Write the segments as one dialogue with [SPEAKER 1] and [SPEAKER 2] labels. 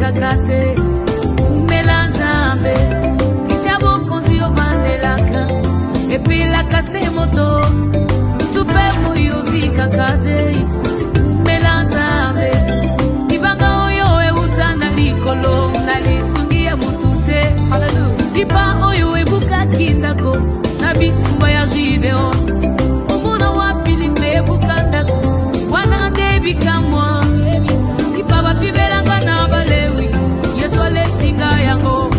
[SPEAKER 1] kakate umelazambe kitabo konzi ovandelaka epila kase moto tupe muyuzi kakate umelazambe ibanga oyo eutana likolo nalisungia mutute hallelujah ipa oyo ebuka kindako na bitumba ya jideo omuna wapili mebuka ndako wana debika mwa ipaba pibelanga na balewi yesu alesinga yango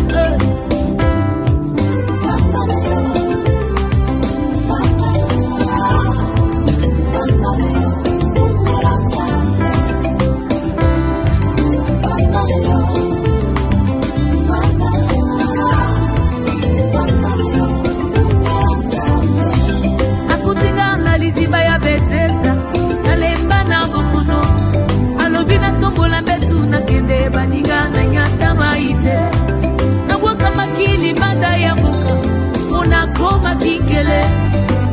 [SPEAKER 1] akutinga na liziba ya Bethesda nalemba na bokono alobina tombola mbetu nakende baninga na nyata maite nabwaka makili manda ya mboka onakoma kikele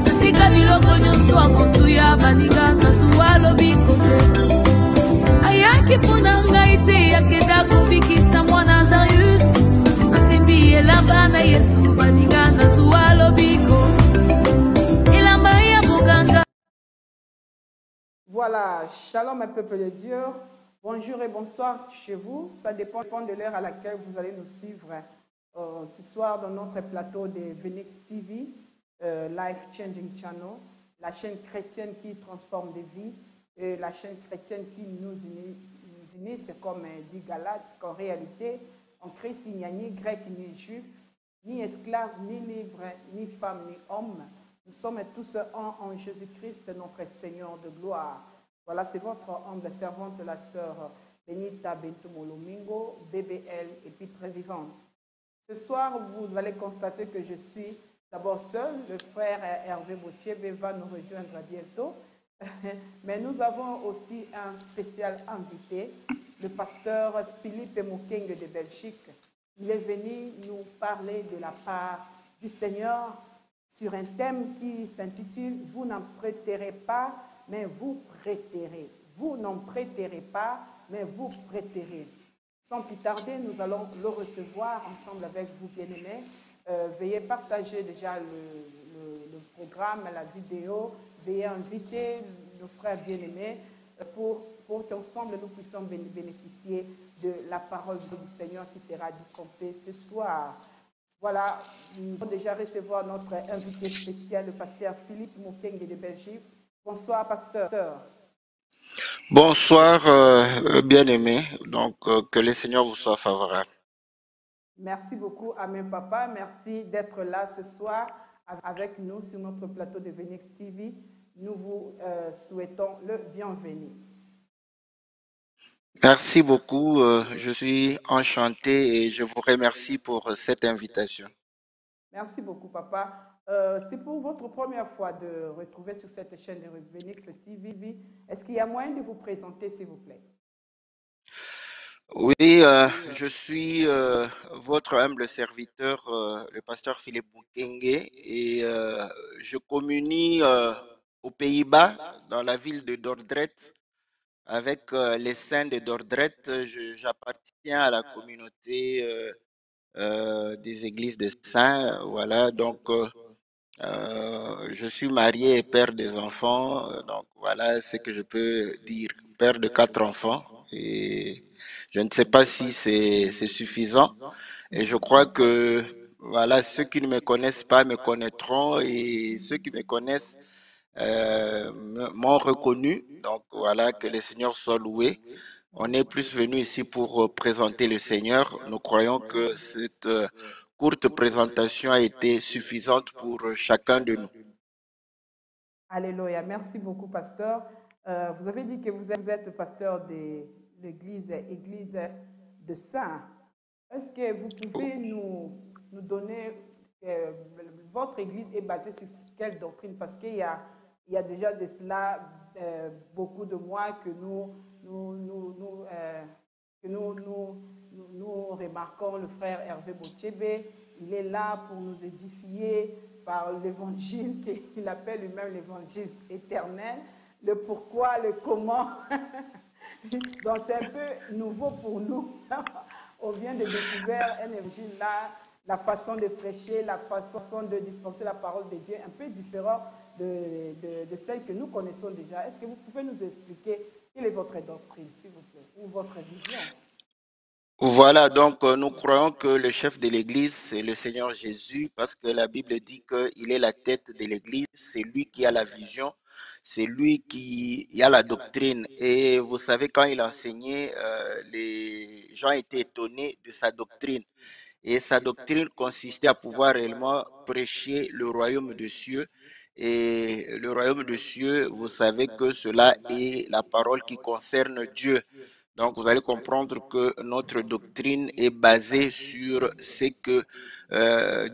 [SPEAKER 1] natika biloko nyonso ya motu ya baninga nazuwa lobiko te ayaki mpona ngai te yakenda kobikisa mwana Jairus nasimbi elamba na Yesu baninga nazuwa lobiko elamba ya muganga.
[SPEAKER 2] Voilà, shalom un peuple de Dieu, bonjour et bonsoir chez vous, ça dépend de l'heure à laquelle vous allez nous suivre ce soir dans notre plateau de Venix TV, Life Changing Channel, la chaîne chrétienne qui transforme des vies, et la chaîne chrétienne qui nous unit, c'est comme dit Galate, qu'en réalité, en Christ, il n'y a ni grec ni juif, ni esclave, ni libre, ni femme, ni homme. Nous sommes tous un en Jésus-Christ, notre Seigneur de gloire. Voilà, c'est votre humble servante, la sœur Benita Bentumolomingo, BBL et puis très vivante. Ce soir, vous allez constater que je suis d'abord seul. Le frère Hervé Botiebe va nous rejoindre bientôt. Mais nous avons aussi un spécial invité, le pasteur Philippe Mukenge de Belgique. Il est venu nous parler de la part du Seigneur sur un thème qui s'intitule « Vous n'en prêterez pas, mais vous prêterez ». Vous n'en prêterez pas, mais vous prêterez. Sans plus tarder, nous allons le recevoir ensemble avec vous, bien-aimés. Veuillez partager déjà le programme, la vidéo. Veuillez inviter nos frères bien-aimés pour qu'ensemble nous puissions bénéficier de la parole du Seigneur qui sera dispensée ce soir. Voilà, nous allons déjà recevoir notre invité spécial, le pasteur Philippe Mukenge de Belgique. Bonsoir, pasteur.
[SPEAKER 3] Bonsoir, bien-aimés. Donc, que le Seigneur vous soit favorable.
[SPEAKER 2] Merci beaucoup, Amen, papa. Merci d'être là ce soir avec nous sur notre plateau de Venix TV. Nous vous souhaitons le bienvenu.
[SPEAKER 3] Merci beaucoup. Je suis enchanté et je vous remercie pour cette invitation.
[SPEAKER 2] Merci beaucoup, papa. C'est pour votre première fois de retrouver sur cette chaîne de Venix TV. Est-ce qu'il y a moyen de vous présenter, s'il vous plaît?
[SPEAKER 3] Oui, je suis votre humble serviteur, le pasteur Philippe Mukenge, et je communie aux Pays-Bas, dans la ville de Dordrecht, avec les saints de Dordrecht. J'appartiens à la communauté des églises de saints. Voilà, donc je suis marié et père des enfants. Donc voilà ce que je peux dire. Père de 4 enfants. Et je ne sais pas si c'est suffisant. Et je crois que voilà, ceux qui ne me connaissent pas me connaîtront et ceux qui me connaissent m'ont reconnu. Donc voilà, que le Seigneur soit loué. On est plus venu ici pour présenter le Seigneur. Nous croyons que cette courte présentation a été suffisante pour chacun de nous.
[SPEAKER 2] Alléluia. Merci beaucoup, pasteur. Vous avez dit que vous êtes pasteur de l'église de Saints. Est-ce que vous pouvez nous donner, votre église est basée sur quelle doctrine? Parce qu'il y a déjà de cela beaucoup de mois que nous remarquons le frère Hervé Botiebe. Il est là pour nous édifier par l'évangile qu'il appelle lui-même l'évangile éternel, le pourquoi, le comment. Donc c'est un peu nouveau pour nous. on vient de découvrir un évangile là, la façon de prêcher, la façon de dispenser la parole de Dieu, un peu différent de celle que nous connaissons déjà. Est-ce que vous pouvez nous expliquer quelle est votre doctrine, s'il vous plaît, ou votre vision?
[SPEAKER 3] Voilà, donc nous croyons que le chef de l'Église, c'est le Seigneur Jésus, parce que la Bible dit qu'il est la tête de l'Église, c'est lui qui a la vision, c'est lui qui a la doctrine. Et vous savez, quand il enseignait, les gens étaient étonnés de sa doctrine. Et sa doctrine consistait à pouvoir réellement prêcher le royaume des cieux. Et le royaume des cieux, vous savez que cela est la parole qui concerne Dieu. Donc, vous allez comprendre que notre doctrine est basée sur ce que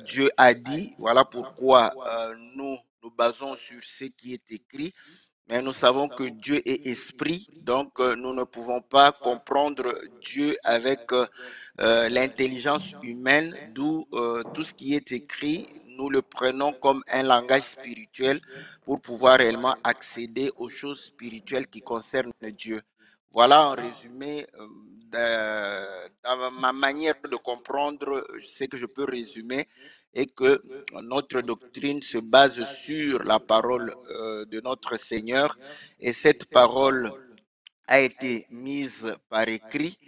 [SPEAKER 3] Dieu a dit. Voilà pourquoi nous nous basons sur ce qui est écrit. Mais nous savons que Dieu est esprit, donc nous ne pouvons pas comprendre Dieu avec l'intelligence humaine, d'où tout ce qui est écrit, nous le prenons comme un langage spirituel pour pouvoir réellement accéder aux choses spirituelles qui concernent Dieu. Voilà en résumé, dans ma manière de comprendre, ce que je peux résumer est que notre doctrine se base sur la parole de notre Seigneur et cette parole a été mise par écrit.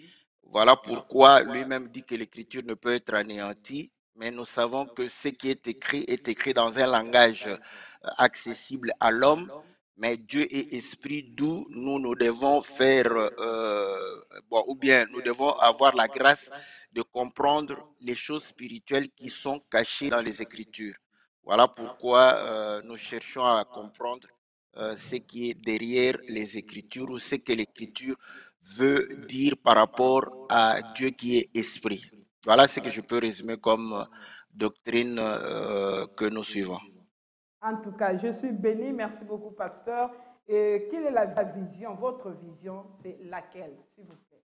[SPEAKER 3] Voilà pourquoi lui-même dit que l'écriture ne peut être anéantie, mais nous savons que ce qui est écrit dans un langage accessible à l'homme, mais Dieu est esprit, d'où nous devons faire, ou bien nous devons avoir la grâce de comprendre les choses spirituelles qui sont cachées dans les Écritures. Voilà pourquoi nous cherchons à comprendre ce qui est derrière les Écritures ou ce que l'Écriture veut dire par rapport à Dieu qui est esprit. Voilà ce que je peux résumer comme doctrine que nous suivons.
[SPEAKER 2] En tout cas, je suis béni. Merci beaucoup, pasteur. Et quelle est la vision, votre vision, c'est laquelle, s'il vous plaît?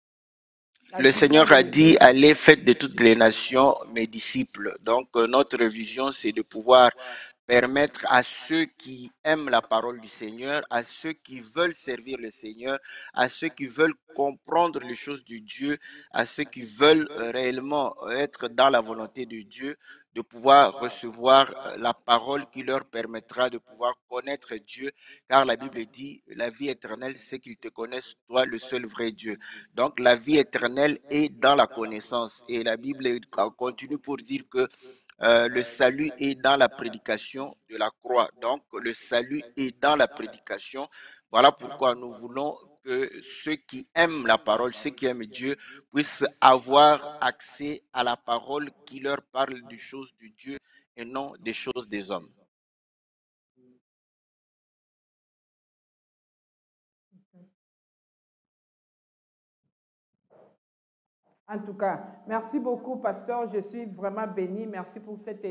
[SPEAKER 3] Le Seigneur a dit, allez, faites de toutes les nations mes disciples. Donc, notre vision, c'est de pouvoir permettre à ceux qui aiment la parole du Seigneur, à ceux qui veulent servir le Seigneur, à ceux qui veulent comprendre les choses de Dieu, à ceux qui veulent réellement être dans la volonté de Dieu, de pouvoir recevoir la parole qui leur permettra de pouvoir connaître Dieu, car la Bible dit, la vie éternelle, c'est qu'ils te connaissent, toi, le seul vrai Dieu. Donc, la vie éternelle est dans la connaissance. Et la Bible continue pour dire que le salut est dans la prédication de la croix. Donc, le salut est dans la prédication. Voilà pourquoi nous voulons que ceux qui aiment la parole, ceux qui aiment Dieu, puissent avoir accès à la parole qui leur parle des choses de Dieu et non des choses des hommes.
[SPEAKER 2] En tout cas, merci beaucoup, pasteur. Je suis vraiment béni. Merci pour cet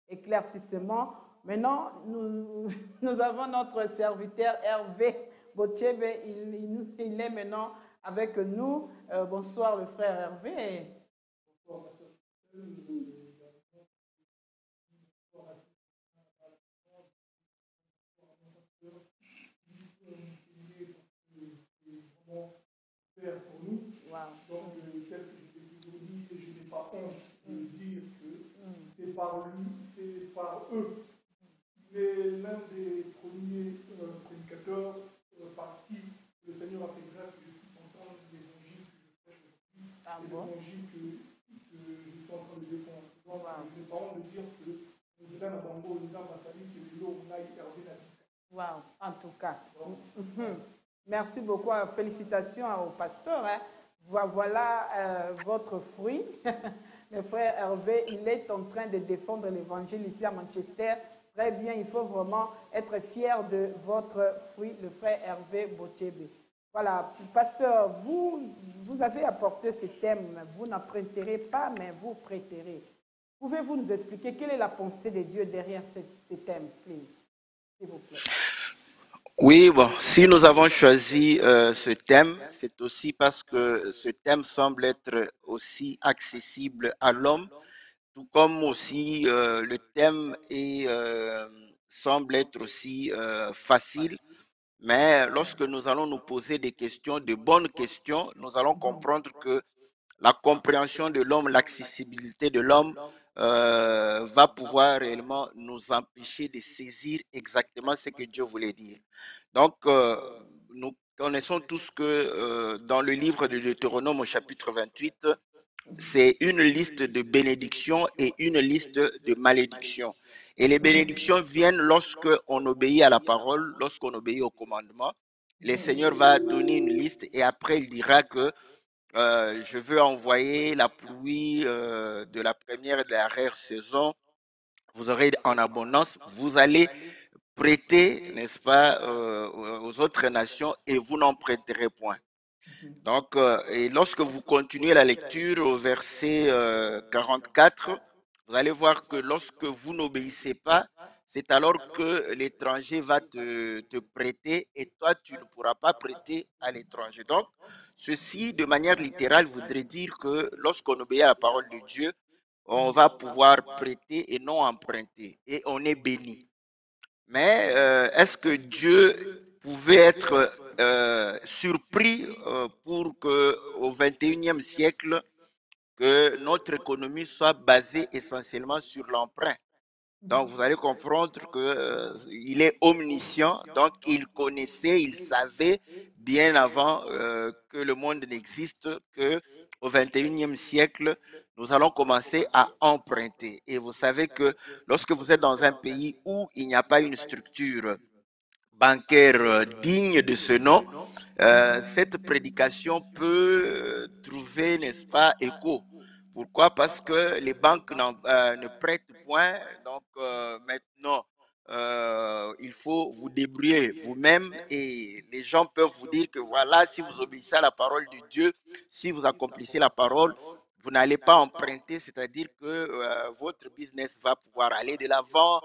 [SPEAKER 2] éclaircissement. Maintenant, nous avons notre serviteur Hervé Bochebe. Il est maintenant avec nous. Bonsoir, le frère Hervé. Bonsoir, pasteur.
[SPEAKER 4] Pour nous. Wow. Donc, tel que je l'ai toujours dit, et je n'ai pas honte de dire que c'est par lui, c'est par eux. Mais l'un des premiers prédicateurs par qui le Seigneur a fait grâce que je puisse entendre l'évangile que je prêche aujourd'hui, l'évangile que je suis en train de défendre. Donc, je n'ai pas honte de dire que nous allons à Bango, nous allons à Sali, que le lot, on a Hervé Nabi.
[SPEAKER 2] Wow, en tout cas. Merci beaucoup. Félicitations au pasteur. Hein. Voilà votre fruit. Le frère Hervé, il est en train de défendre l'évangile ici à Manchester. Très bien, il faut vraiment être fier de votre fruit, le frère Hervé Bochebe. Voilà, pasteur, vous avez apporté ce thème. Vous n'en prêterez pas, mais vous prêterez. Pouvez-vous nous expliquer quelle est la pensée de Dieu derrière ce thème, please, s'il vous plaît?
[SPEAKER 3] Oui, bon, si nous avons choisi ce thème, c'est aussi parce que ce thème semble être aussi accessible à l'homme, tout comme aussi le thème semble être aussi facile. Mais lorsque nous allons nous poser des questions, de bonnes questions, nous allons comprendre que la compréhension de l'homme, l'accessibilité de l'homme va pouvoir réellement nous empêcher de saisir exactement ce que Dieu voulait dire. Donc, nous connaissons tous que dans le livre de Deutéronome au chapitre 28, c'est une liste de bénédictions et une liste de malédictions. Et les bénédictions viennent lorsque on obéit à la parole, lorsqu'on obéit au commandement. Le Seigneur va donner une liste et après il dira que je veux envoyer la pluie de la première et de la rare saison. Vous aurez en abondance. Vous allez prêter, n'est-ce pas, aux autres nations et vous n'en prêterez point. Donc, et lorsque vous continuez la lecture au verset 44, vous allez voir que lorsque vous n'obéissez pas, c'est alors que l'étranger va te prêter et toi, tu ne pourras pas prêter à l'étranger. Donc, ceci, de manière littérale, voudrait dire que lorsqu'on obéit à la parole de Dieu, on va pouvoir prêter et non emprunter et on est béni. Mais est-ce que Dieu pouvait être surpris pour qu'au XXIe siècle, que notre économie soit basée essentiellement sur l'emprunt? Donc, vous allez comprendre qu'il est omniscient, donc il connaissait, il savait bien avant que le monde n'existe, qu'au XXIe siècle, nous allons commencer à emprunter. Et vous savez que lorsque vous êtes dans un pays où il n'y a pas une structure bancaire digne de ce nom, cette prédication peut trouver, n'est-ce pas, écho. Pourquoi? Parce que les banques ne prêtent point. Donc maintenant, il faut vous débrouiller vous-même et les gens peuvent vous dire que voilà, si vous obéissez à la parole de Dieu, si vous accomplissez la parole, vous n'allez pas emprunter, c'est-à-dire que votre business va pouvoir aller de l'avant.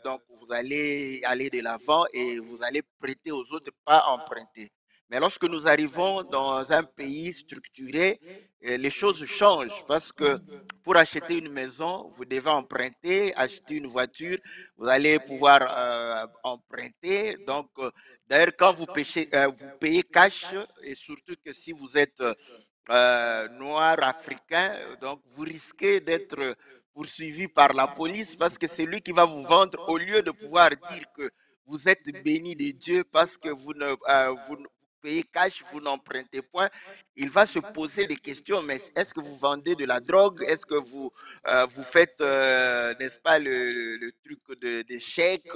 [SPEAKER 3] Donc, vous allez aller de l'avant et vous allez prêter aux autres, pas emprunter. Mais lorsque nous arrivons dans un pays structuré, les choses changent parce que pour acheter une maison, vous devez emprunter, acheter une voiture, vous allez pouvoir emprunter. Donc, d'ailleurs, quand vous payez cash, et surtout que si vous êtes noir africain, donc vous risquez d'être poursuivi par la police parce que c'est lui qui va vous vendre au lieu de pouvoir dire que vous êtes béni de Dieu parce que vous payez cash, vous n'empruntez point. Il va se poser des questions, mais est-ce que vous vendez de la drogue? Est-ce que vous faites, n'est-ce pas, le truc des chèques?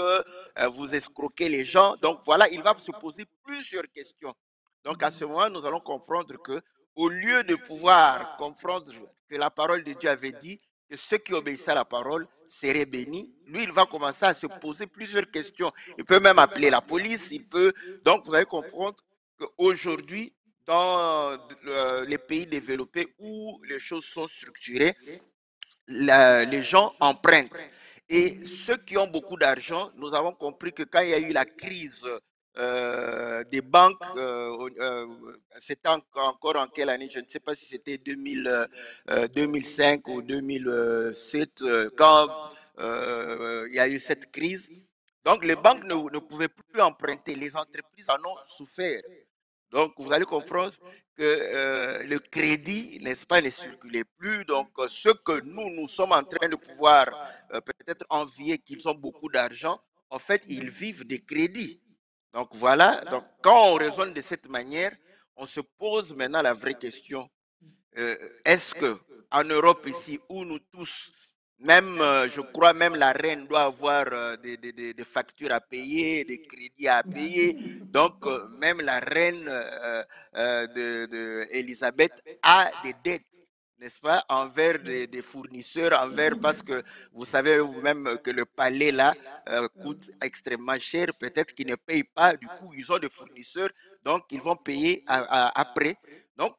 [SPEAKER 3] Vous escroquez les gens? Donc voilà, il va se poser plusieurs questions. Donc à ce moment, nous allons comprendre que au lieu de pouvoir comprendre que la parole de Dieu avait dit que ceux qui obéissaient à la parole seraient bénis, lui, il va commencer à se poser plusieurs questions. Il peut même appeler la police, il peut... Donc, vous allez comprendre qu'aujourd'hui, dans les pays développés où les choses sont structurées, les gens empruntent. Et ceux qui ont beaucoup d'argent, nous avons compris que quand il y a eu la crise des banques, c'était encore en quelle année? Je ne sais pas si c'était 2005 ou 2007, quand il y a eu cette crise. Donc les banques ne pouvaient plus emprunter, les entreprises en ont souffert. Donc, vous allez comprendre que le crédit, n'est-ce pas, ne circulait plus. Donc, ce que nous sommes en train de pouvoir peut-être envier, qu'ils ont beaucoup d'argent, en fait, ils vivent des crédits. Donc, voilà. Donc, quand on raisonne de cette manière, on se pose maintenant la vraie question. Est-ce que en Europe ici, où nous tous, même, je crois même la reine doit avoir des factures à payer, des crédits à payer. Donc, même la reine Elisabeth a des dettes, n'est-ce pas, envers des fournisseurs, parce que vous savez vous-même que le palais là coûte extrêmement cher. Peut-être qu'ils ne payent pas, du coup, ils ont des fournisseurs, donc ils vont payer après. Donc,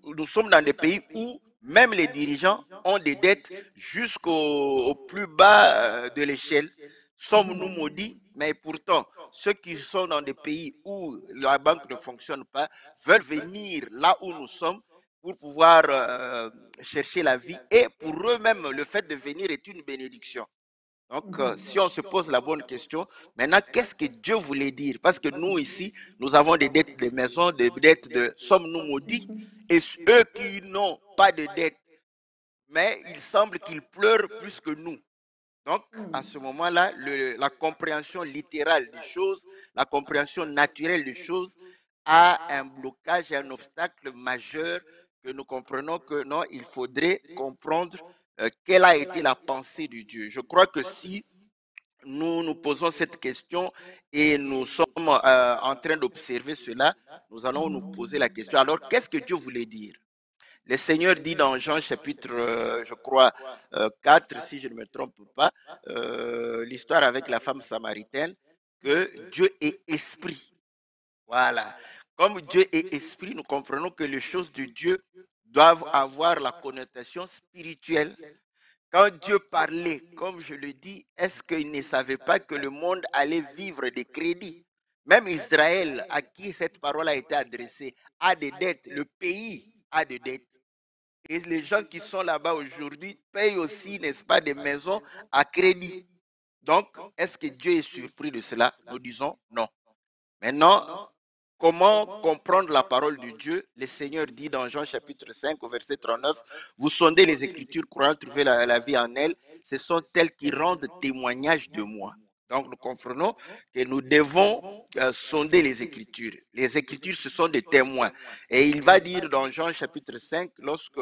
[SPEAKER 3] nous sommes dans des pays où même les dirigeants ont des dettes jusqu'au plus bas de l'échelle. Sommes-nous maudits? Mais pourtant, ceux qui sont dans des pays où la banque ne fonctionne pas veulent venir là où nous sommes pour pouvoir chercher la vie. Et pour eux-mêmes, le fait de venir est une bénédiction. Donc, si on se pose la bonne question, maintenant, qu'est-ce que Dieu voulait dire? Parce que nous, ici, nous avons des dettes de maison, des dettes de sommes-nous maudits? Et eux qui n'ont pas de dettes, mais il semble qu'ils pleurent plus que nous. Donc, à ce moment-là, la compréhension littérale des choses, la compréhension naturelle des choses a un blocage et un obstacle majeur que nous comprenons que non, il faudrait comprendre quelle a été la pensée de Dieu. Je crois que si nous nous posons cette question et nous sommes en train d'observer cela, nous allons nous poser la question. Alors, qu'est-ce que Dieu voulait dire? Le Seigneur dit dans Jean chapitre, je crois, 4, si je ne me trompe pas, l'histoire avec la femme samaritaine, que Dieu est esprit. Voilà. Comme Dieu est esprit, nous comprenons que les choses de Dieu doivent avoir la connotation spirituelle. Quand Dieu parlait, comme je le dis, est-ce qu'il ne savait pas que le monde allait vivre des crédits? Même Israël, à qui cette parole a été adressée, a des dettes. Le pays a des dettes. Et les gens qui sont là-bas aujourd'hui payent aussi, n'est-ce pas, des maisons à crédit. Donc, est-ce que Dieu est surpris de cela? Nous disons non. Maintenant, comment comprendre la parole de Dieu? Le Seigneur dit dans Jean chapitre 5 au verset 39, vous sondez les Écritures, croyant trouver la vie en elles. Ce sont elles qui rendent témoignage de moi. Donc, nous comprenons que nous devons sonder les Écritures. Les Écritures, ce sont des témoins. Et il va dire dans Jean chapitre 5, lorsque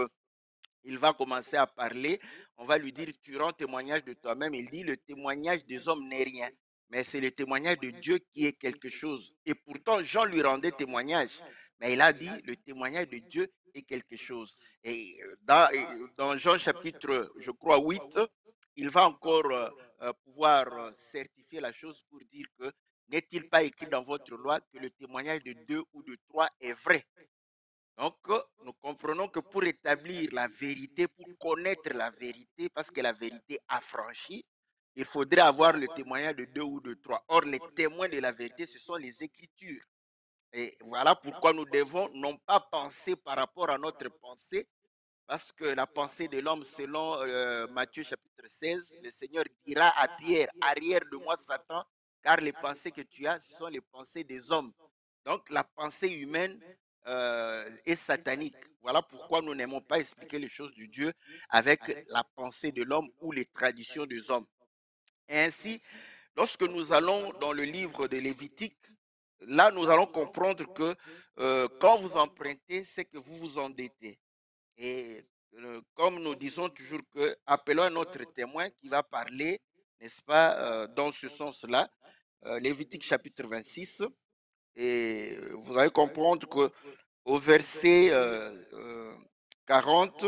[SPEAKER 3] il va commencer à parler, on va lui dire, tu rends témoignage de toi-même. Il dit, le témoignage des hommes n'est rien, mais c'est le témoignage de Dieu qui est quelque chose. Et pourtant, Jean lui rendait témoignage, mais il a dit, le témoignage de Dieu est quelque chose. Et dans Jean chapitre, je crois, 8, il va encore pouvoir certifier la chose pour dire que n'est-il pas écrit dans votre loi que le témoignage de 2 ou de 3 est vrai? Donc, nous comprenons que pour établir la vérité, pour connaître la vérité, parce que la vérité affranchit, il faudrait avoir le témoignage de 2 ou de 3. Or, les témoins de la vérité, ce sont les Écritures. Et voilà pourquoi nous devons non pas penser par rapport à notre pensée, parce que la pensée de l'homme, selon Matthieu chapitre 16, le Seigneur dira à Pierre, arrière de moi Satan, car les pensées que tu as, ce sont les pensées des hommes. Donc la pensée humaine est satanique. Voilà pourquoi nous n'aimons pas expliquer les choses de Dieu avec la pensée de l'homme ou les traditions des hommes. Et ainsi, lorsque nous allons dans le livre de Lévitique, là nous allons comprendre que quand vous empruntez, c'est que vous vous endettez. Et comme nous disons toujours que appelons un autre témoin qui va parler, n'est-ce pas, dans ce sens-là, Lévitique chapitre 26, et vous allez comprendre que au verset 40,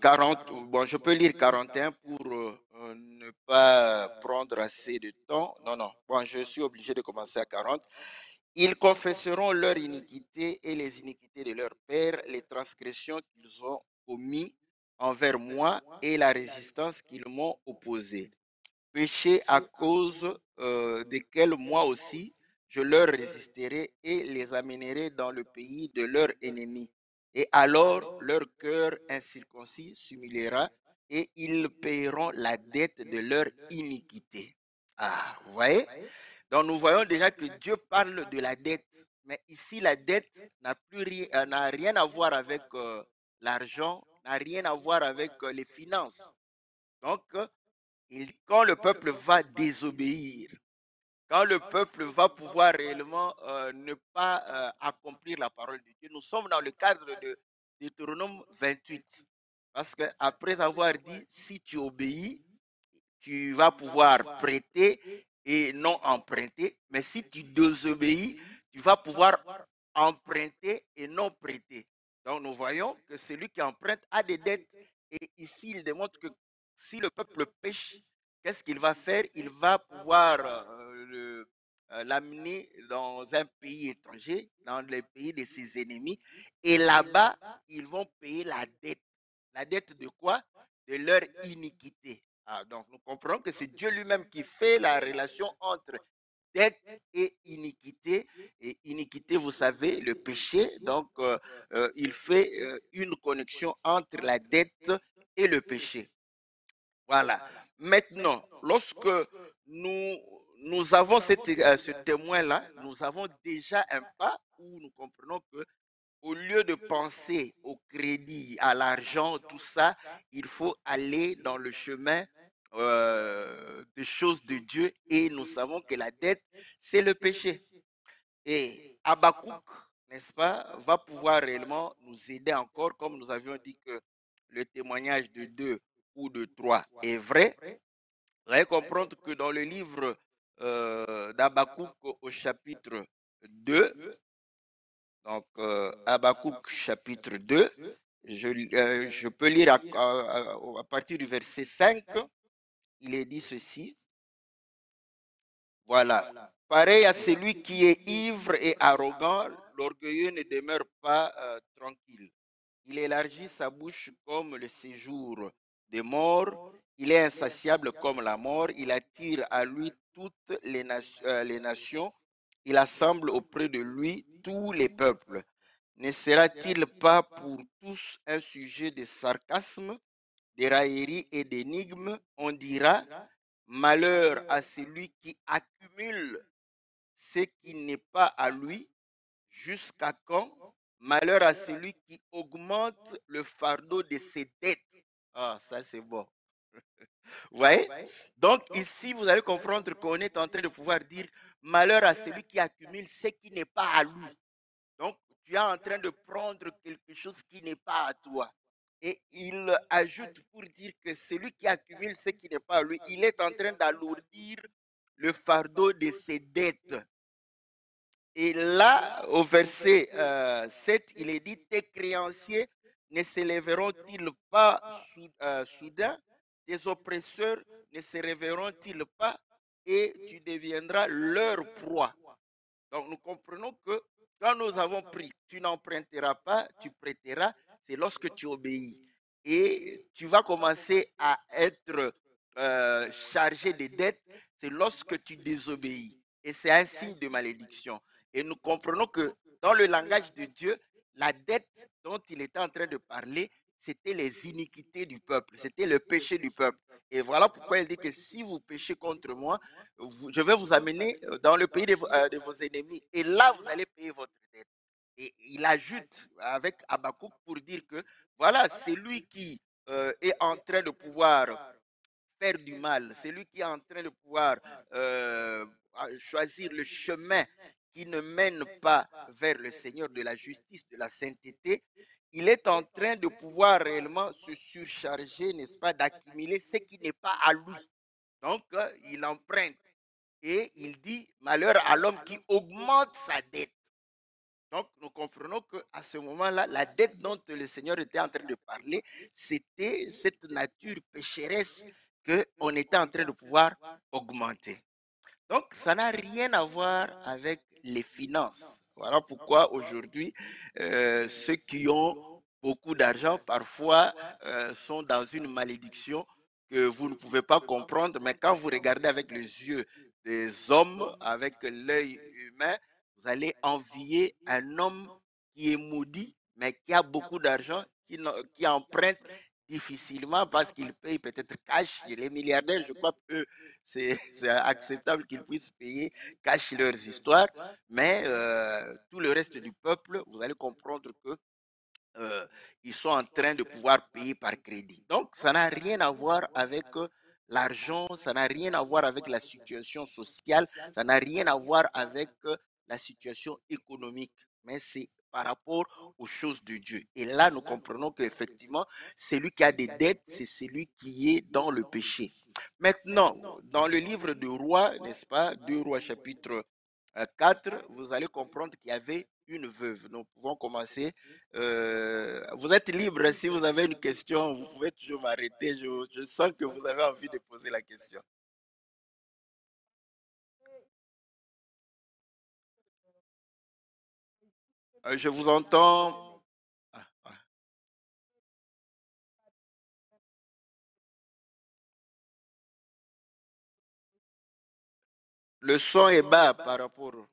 [SPEAKER 3] 40, bon, je peux lire 41 pour ne pas prendre assez de temps. Non, non, bon, je suis obligé de commencer à 40. Ils confesseront leur iniquité et les iniquités de leur père, les transgressions qu'ils ont commis envers moi et la résistance qu'ils m'ont opposée. Péchés à cause desquels moi aussi je leur résisterai et les amènerai dans le pays de leurs ennemis. Et alors leur cœur incirconcis s'humiliera et ils paieront la dette de leur iniquité. Ah, vous voyez? Donc nous voyons déjà que Dieu parle de la dette, mais ici la dette n'a rien à voir avec l'argent, n'a rien à voir avec les finances. Donc quand le peuple va désobéir, quand le peuple va pouvoir réellement ne pas accomplir la parole de Dieu, nous sommes dans le cadre de Deutéronome 28. Parce qu'après avoir dit, si tu obéis, tu vas pouvoir prêter et non emprunter. Mais si tu désobéis, tu vas pouvoir emprunter et non prêter. Donc nous voyons que celui qui emprunte a des dettes. Et ici, il démontre que si le peuple pêche, qu'est-ce qu'il va faire? Il va pouvoir l'amener dans un pays étranger, dans les pays de ses ennemis. Et là-bas, ils vont payer la dette. La dette de quoi? De leur iniquité. Ah, donc nous comprenons que c'est Dieu lui-même qui fait la relation entre dette et iniquité. Et iniquité, vous savez, le péché. Donc il fait une connexion entre la dette et le péché. Voilà. Maintenant, lorsque nous avons ce témoin-là, nous avons déjà un pas où nous comprenons que au lieu de penser au crédit, à l'argent, tout ça, il faut aller dans le chemin des choses de Dieu et nous savons que la dette, c'est le péché. Et Habakkuk, n'est-ce pas, va pouvoir réellement nous aider encore, comme nous avions dit que le témoignage de 2 ou de 3 est vrai. Vous allez comprendre que dans le livre d'Habakkuk au chapitre 2, donc Habakkuk chapitre 2, je peux lire à partir du verset 5, il est dit ceci. Voilà. Pareil à celui qui est ivre et arrogant, l'orgueilleux ne demeure pas tranquille. Il élargit sa bouche comme le séjour des morts. Il est insatiable comme la mort. Il attire à lui toutes les nations. Il assemble auprès de lui tous les peuples. Ne sera-t-il pas pour tous un sujet de sarcasme, de raillerie et d'énigmes? On dira, malheur à celui qui accumule ce qui n'est pas à lui. Jusqu'à quand? Malheur à celui qui augmente le fardeau de ses dettes. Ah, ça c'est bon. Vous voyez? Donc ici, vous allez comprendre qu'on est en train de pouvoir dire malheur à celui qui accumule ce qui n'est pas à lui. Donc, tu es en train de prendre quelque chose qui n'est pas à toi. Et il ajoute pour dire que celui qui accumule ce qui n'est pas à lui, il est en train d'alourdir le fardeau de ses dettes. Et là, au verset 7, il est dit, tes créanciers ne s'élèveront-ils pas soudain? Tes oppresseurs ne se réveilleront-ils pas? Et tu deviendras leur proie. Donc, nous comprenons que quand nous avons pris, tu n'emprunteras pas, tu prêteras, c'est lorsque tu obéis. Et tu vas commencer à être chargé de dettes, c'est lorsque tu désobéis. Et c'est un signe de malédiction. Et nous comprenons que dans le langage de Dieu, la dette dont il était en train de parler, c'était les iniquités du peuple, c'était le péché du peuple. Et voilà pourquoi il dit que si vous péchez contre moi, je vais vous amener dans le pays de vos ennemis. Et là, vous allez payer votre dette. Et il ajoute avec Habakkuk pour dire que voilà, c'est lui qui est en train de pouvoir faire du mal, c'est lui qui est en train de pouvoir choisir le chemin qui ne mène pas vers le Seigneur de la justice, de la sainteté. Il est en train de pouvoir réellement se surcharger, n'est-ce pas, d'accumuler ce qui n'est pas à lui. Donc, il emprunte et il dit malheur à l'homme qui augmente sa dette. Donc, nous comprenons qu'à ce moment-là, la dette dont le Seigneur était en train de parler, c'était cette nature pécheresse qu'on était en train de pouvoir augmenter. Donc, ça n'a rien à voir avec les finances. Voilà pourquoi aujourd'hui, ceux qui ont beaucoup d'argent, parfois, sont dans une malédiction que vous ne pouvez pas comprendre. Mais quand vous regardez avec les yeux des hommes, avec l'œil humain, vous allez envier un homme qui est maudit, mais qui a beaucoup d'argent, qui emprunte difficilement parce qu'il paye peut-être cash. Les milliardaires, je crois que c'est acceptable qu'ils puissent payer cash leurs histoires, mais tout le reste du peuple, vous allez comprendre que ils sont en train de pouvoir payer par crédit. Donc, ça n'a rien à voir avec l'argent, ça n'a rien à voir avec la situation sociale, ça n'a rien à voir avec la situation économique, mais c'est par rapport aux choses de Dieu. Et là, nous comprenons qu'effectivement, celui qui a des dettes, c'est celui qui est dans le péché. Maintenant, dans le livre de Rois, n'est-ce pas, 2 Rois chapitre 4, vous allez comprendre qu'il y avait une veuve. Nous pouvons commencer. Vous êtes libre. Si vous avez une question, vous pouvez toujours m'arrêter. Je sens que vous avez envie de poser la question. Je vous entends. Ah, ah. Le son est bas par rapport.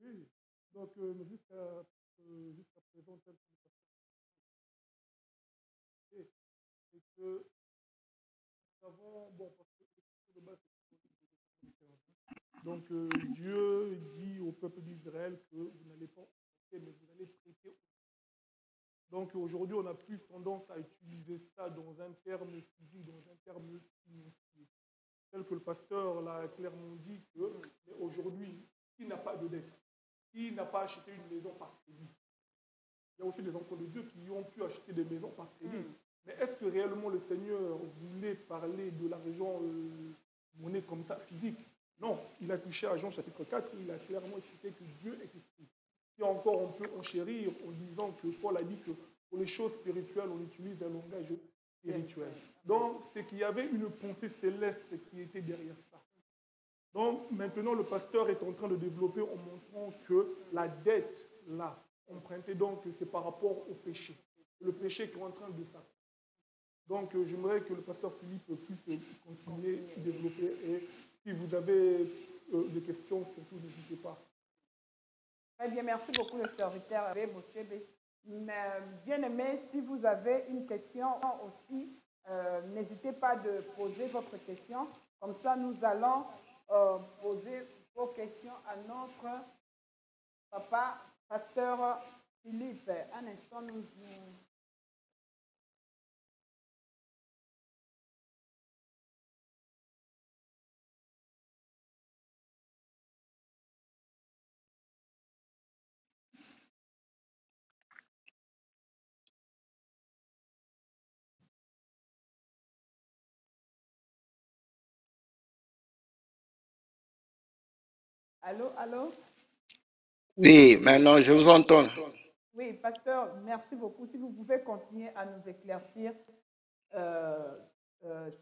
[SPEAKER 4] Oui, donc jusqu'à présent, tel que c'est que nous avons, bon, parce que de base, donc Dieu dit au peuple d'Israël que vous n'allez pas prêter, mais vous allez prêter. Donc aujourd'hui, on a plus tendance à utiliser ça dans un terme physique, dans un terme financier. Tel que le pasteur l'a clairement dit que, mais aujourd'hui, qui n'a pas de dette, qui n'a pas acheté une maison par crédit? Il y a aussi des enfants de Dieu qui ont pu acheter des maisons par crédit. Mais est-ce que réellement le Seigneur voulait parler de l'argent monnaie comme ça, physique? Non, il a touché à Jean chapitre 4, il a clairement expliqué que Dieu est esprit. Et encore, on peut enchérir en disant que Paul a dit que pour les choses spirituelles, on utilise un langage spirituel. Donc, c'est qu'il y avait une pensée céleste qui était derrière ça. Donc, maintenant, le pasteur est en train de développer en montrant que la dette, là, empruntée, donc, c'est par rapport au péché. Le péché qui est en train de s'accomplir. Donc, j'aimerais que le pasteur Philippe puisse continuer à développer. Et si vous avez des questions, surtout, n'hésitez pas.
[SPEAKER 2] Très bien, merci beaucoup le serviteur Bochebe. Bien aimé, si vous avez une question aussi, n'hésitez pas de poser votre question. Comme ça, nous allons poser vos questions à notre papa, pasteur Philippe. Un instant, nous... Allô, allô?
[SPEAKER 3] Oui, maintenant je vous entends.
[SPEAKER 2] Oui, pasteur, merci beaucoup. Si vous pouvez continuer à nous éclaircir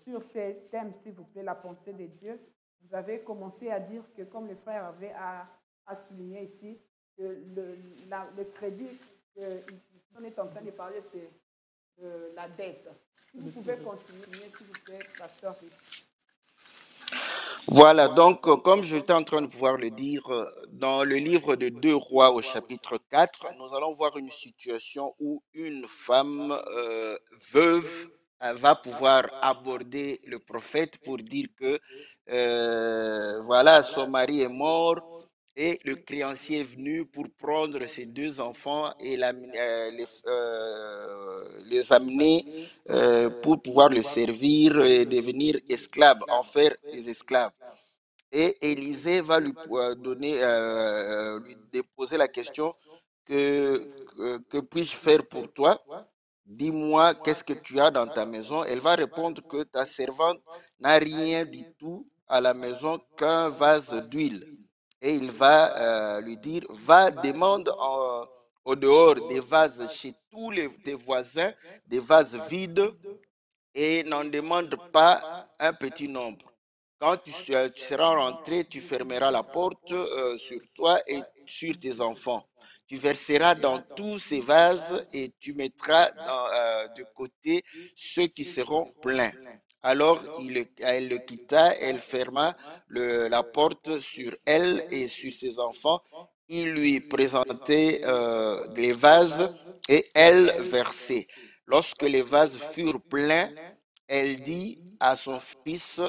[SPEAKER 2] sur ces thèmes, s'il vous plaît, la pensée de Dieu. Vous avez commencé à dire que, comme le frère avait à souligner ici, que le crédit qu'on est en train de parler, c'est la dette. Si vous pouvez continuer, s'il vous plaît, pasteur.
[SPEAKER 3] Voilà, donc comme j'étais en train de pouvoir le dire, dans le livre de 2 Rois au chapitre 4, nous allons voir une situation où une femme veuve va pouvoir aborder le prophète pour dire que voilà, son mari est mort et le créancier est venu pour prendre ses 2 enfants et les amener pour pouvoir le servir et devenir esclave, en faire des esclaves. Et Élisée va lui lui déposer la question que puis-je faire pour toi? Dis-moi, qu'est-ce que tu as dans ta maison? Elle va répondre que ta servante n'a rien du tout à la maison qu'un vase d'huile. Et il va lui dire, va, demande au dehors des vases chez tous tes voisins, des vases vides, et n'en demande pas un petit nombre. Quand tu seras rentré, tu fermeras la porte sur toi et sur tes enfants. Tu verseras dans tous ces vases et tu mettras de côté ceux qui seront pleins. Alors elle le quitta, elle ferma la porte sur elle et sur ses enfants. Il lui présentait les vases et elle versait. Lorsque les vases furent pleins, elle dit à son fils,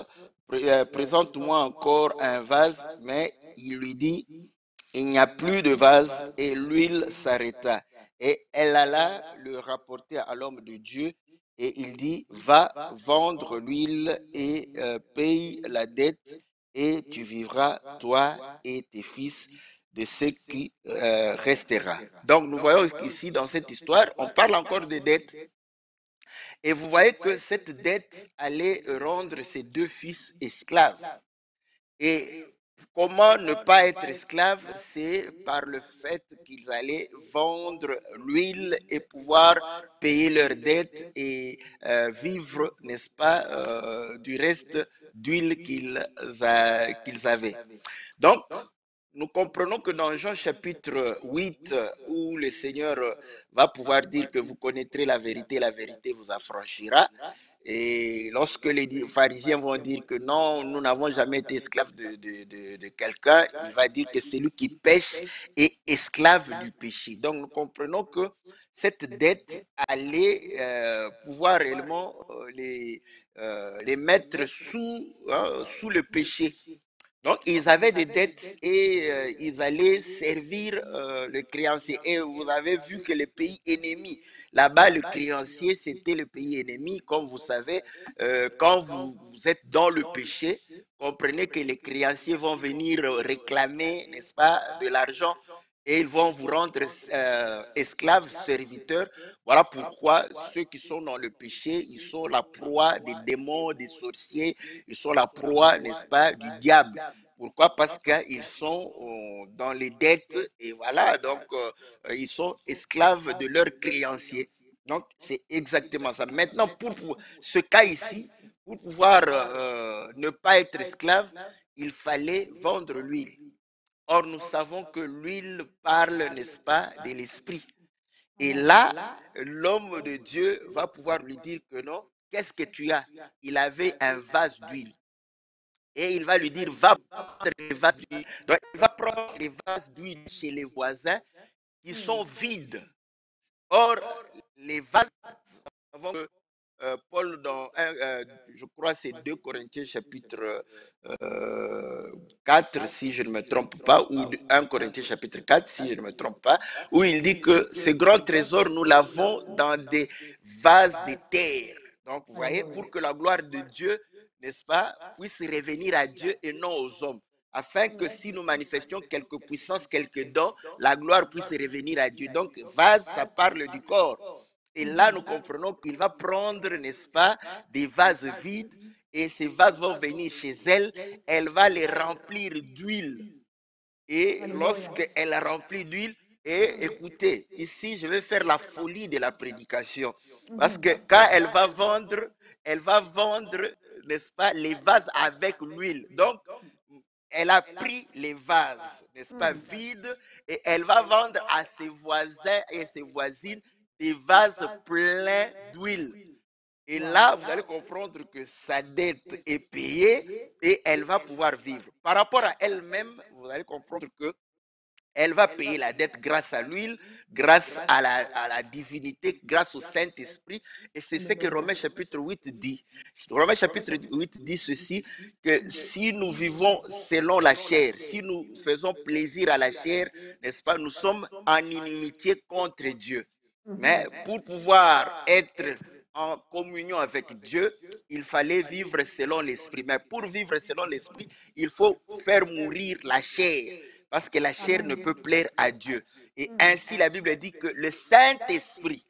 [SPEAKER 3] présente-moi encore un vase, mais il lui dit, il n'y a plus de vase, et l'huile s'arrêta. Et elle alla le rapporter à l'homme de Dieu, et il dit, va vendre l'huile et paye la dette, et tu vivras, toi et tes fils, de ce qui restera. Donc nous voyons qu'ici, dans cette histoire, on parle encore de dette. Et vous voyez que cette dette allait rendre ses 2 fils esclaves. Et comment ne pas être esclave? C'est par le fait qu'ils allaient vendre l'huile et pouvoir payer leurs dettes et vivre, n'est-ce pas, du reste d'huile qu'ils avaient. Donc, nous comprenons que dans Jean chapitre 8, où le Seigneur va pouvoir dire que vous connaîtrez la vérité vous affranchira, Et lorsque les pharisiens vont dire que non, nous n'avons jamais été esclaves de quelqu'un, il va dire que celui qui pêche est esclave du péché. Donc nous comprenons que cette dette allait pouvoir réellement les mettre sous le péché. Donc, ils avaient des dettes et ils allaient servir le créancier. Et vous avez vu que le pays ennemi, là-bas, le créancier, c'était le pays ennemi. Comme vous savez, quand vous êtes dans le péché, comprenez que les créanciers vont venir réclamer, n'est-ce pas, de l'argent et ils vont vous rendre esclaves, serviteurs. Voilà pourquoi ceux qui sont dans le péché, ils sont la proie des démons, des sorciers, ils sont la proie, n'est-ce pas, du diable. Pourquoi? Parce qu'ils sont dans les dettes et voilà, donc ils sont esclaves de leurs créanciers. Donc c'est exactement ça. Maintenant, pour ce cas ici, pour pouvoir ne pas être esclave, il fallait vendre l'huile. Or, nous savons que l'huile parle, n'est-ce pas, de l'esprit. Et là, l'homme de Dieu va pouvoir lui dire que non, qu'est-ce que tu as? Il avait un vase d'huile. Et il va lui dire, va prendre les vases d'huile. Donc, il va prendre les vases d'huile chez les voisins qui sont vides. Or, les vases, avant que Paul, dans je crois c'est 2 Corinthiens chapitre 4, si je ne me trompe pas, ou 1 Corinthiens chapitre 4, si je ne me trompe pas, où il dit que ce grand trésor, nous l'avons dans des vases de terre. Donc, vous voyez, pour que la gloire de Dieu, n'est-ce pas, puisse revenir à Dieu et non aux hommes. Afin que si nous manifestions quelques puissances, quelques dons, la gloire puisse revenir à Dieu. Donc, vase, ça parle du corps. Et là, nous comprenons qu'il va prendre, n'est-ce pas, des vases vides et ces vases vont venir chez elle. Elle va les remplir d'huile. Et lorsqu'elle a rempli d'huile, et écoutez, ici, je vais faire la folie de la prédication. Parce que quand elle va vendre, n'est-ce pas, les vases avec l'huile. Donc, elle a pris les vases, n'est-ce pas, vides, et elle va vendre à ses voisins et ses voisines des vases pleins d'huile. Et là, vous allez comprendre que sa dette est payée et elle va pouvoir vivre. Par rapport à elle-même, vous allez comprendre que elle va payer la dette grâce à l'huile, grâce à la divinité, grâce au Saint-Esprit. Et c'est ce que Romains chapitre 8 dit. Romains chapitre 8 dit ceci, que si nous vivons selon la chair, si nous faisons plaisir à la chair, n'est-ce pas, nous sommes en inimitié contre Dieu. Mais pour pouvoir être en communion avec Dieu, il fallait vivre selon l'esprit. Mais pour vivre selon l'esprit, il faut faire mourir la chair. Parce que la chair ne peut plaire à Dieu. Et ainsi, la Bible dit que le Saint-Esprit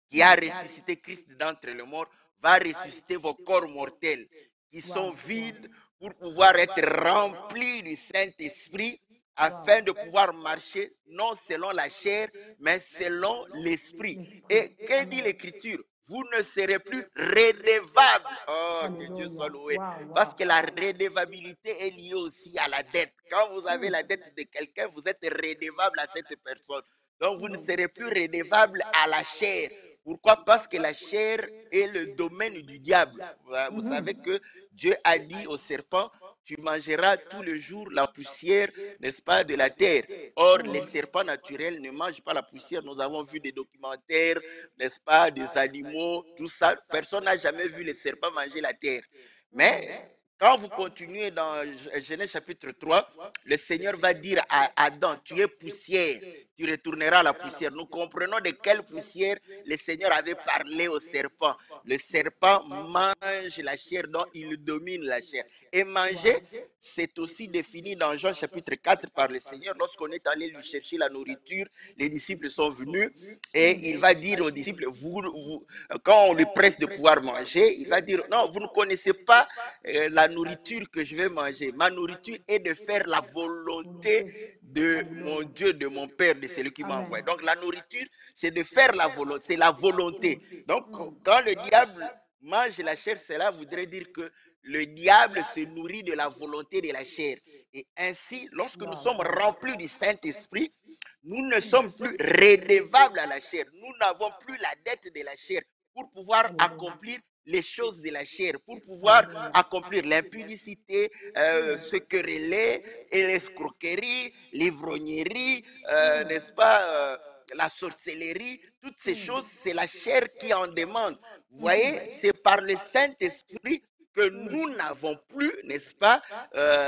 [SPEAKER 3] qui a ressuscité Christ d'entre les morts va ressusciter vos corps mortels qui sont vides pour pouvoir être remplis du Saint-Esprit afin de pouvoir marcher non selon la chair, mais selon l'Esprit. Et que dit l'Écriture? Vous ne serez plus redevables. Oh, que Dieu soit loué. Parce que la redevabilité est liée aussi à la dette. Quand vous avez la dette de quelqu'un, vous êtes redevable à cette personne. Donc, vous ne serez plus redevable à la chair. Pourquoi? Parce que la chair est le domaine du diable. Vous savez que Dieu a dit au serpent, tu mangeras tous les jours la poussière, n'est-ce pas, de la terre. Or, les serpents naturels ne mangent pas la poussière. Nous avons vu des documentaires, n'est-ce pas, des animaux, tout ça. Personne n'a jamais vu les serpents manger la terre. Mais quand vous continuez dans Genèse chapitre 3, le Seigneur va dire à Adam, tu es poussière, tu retourneras à la poussière. Nous comprenons de quelle poussière le Seigneur avait parlé au serpent. Le serpent mange la chair, donc il domine la chair. Et manger, c'est aussi défini dans Jean chapitre 4 par le Seigneur. Lorsqu'on est allé lui chercher la nourriture, les disciples sont venus et il va dire aux disciples, quand on lui presse de pouvoir manger, il va dire, non, vous ne connaissez pas la nourriture que je vais manger. Ma nourriture est de faire la volonté de mon Dieu, de mon Père, de celui qui m'a envoyé. Donc la nourriture, c'est de faire la volonté, c'est la volonté. Donc quand le diable mange la chair, cela voudrait dire que le diable se nourrit de la volonté de la chair. Et ainsi, lorsque nous sommes remplis du Saint-Esprit, nous ne sommes plus redevables à la chair. Nous n'avons plus la dette de la chair pour pouvoir accomplir les choses de la chair pour pouvoir accomplir l'impudicité, se quereller, et l'escroquerie, l'ivrognerie, n'est-ce pas, la sorcellerie, toutes ces choses, c'est la chair qui en demande. Vous voyez, c'est par le Saint-Esprit que nous n'avons plus, n'est-ce pas,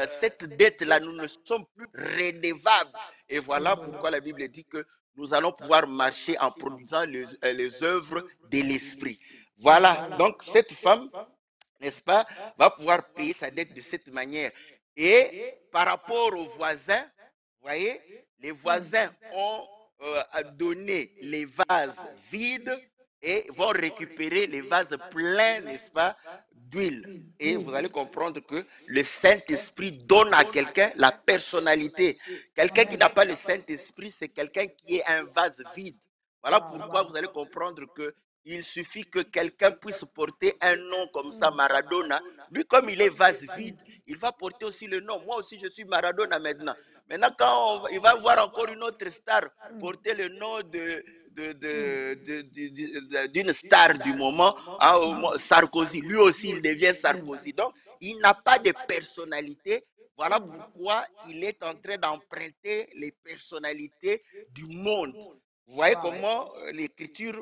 [SPEAKER 3] cette dette-là, nous ne sommes plus redevables. Et voilà pourquoi la Bible dit que nous allons pouvoir marcher en produisant les œuvres de l'Esprit. Voilà, donc cette femme, n'est-ce pas, va pouvoir payer sa dette de cette manière. Et par rapport aux voisins, vous voyez, les voisins ont donné les vases vides et vont récupérer les vases pleins, n'est-ce pas, d'huile. Et vous allez comprendre que le Saint-Esprit donne à quelqu'un la personnalité. Quelqu'un qui n'a pas le Saint-Esprit, c'est quelqu'un qui est un vase vide. Voilà pourquoi vous allez comprendre que il suffit que quelqu'un puisse porter un nom comme ça, Maradona. Lui, comme il est vase vide, il va porter aussi le nom. Moi aussi, je suis Maradona maintenant. Maintenant, quand il va voir encore une autre star porter le nom d'une star du moment, hein, Sarkozy, lui aussi, il devient Sarkozy. Donc, il n'a pas de personnalité. Voilà pourquoi il est en train d'emprunter les personnalités du monde. Vous voyez comment l'écriture,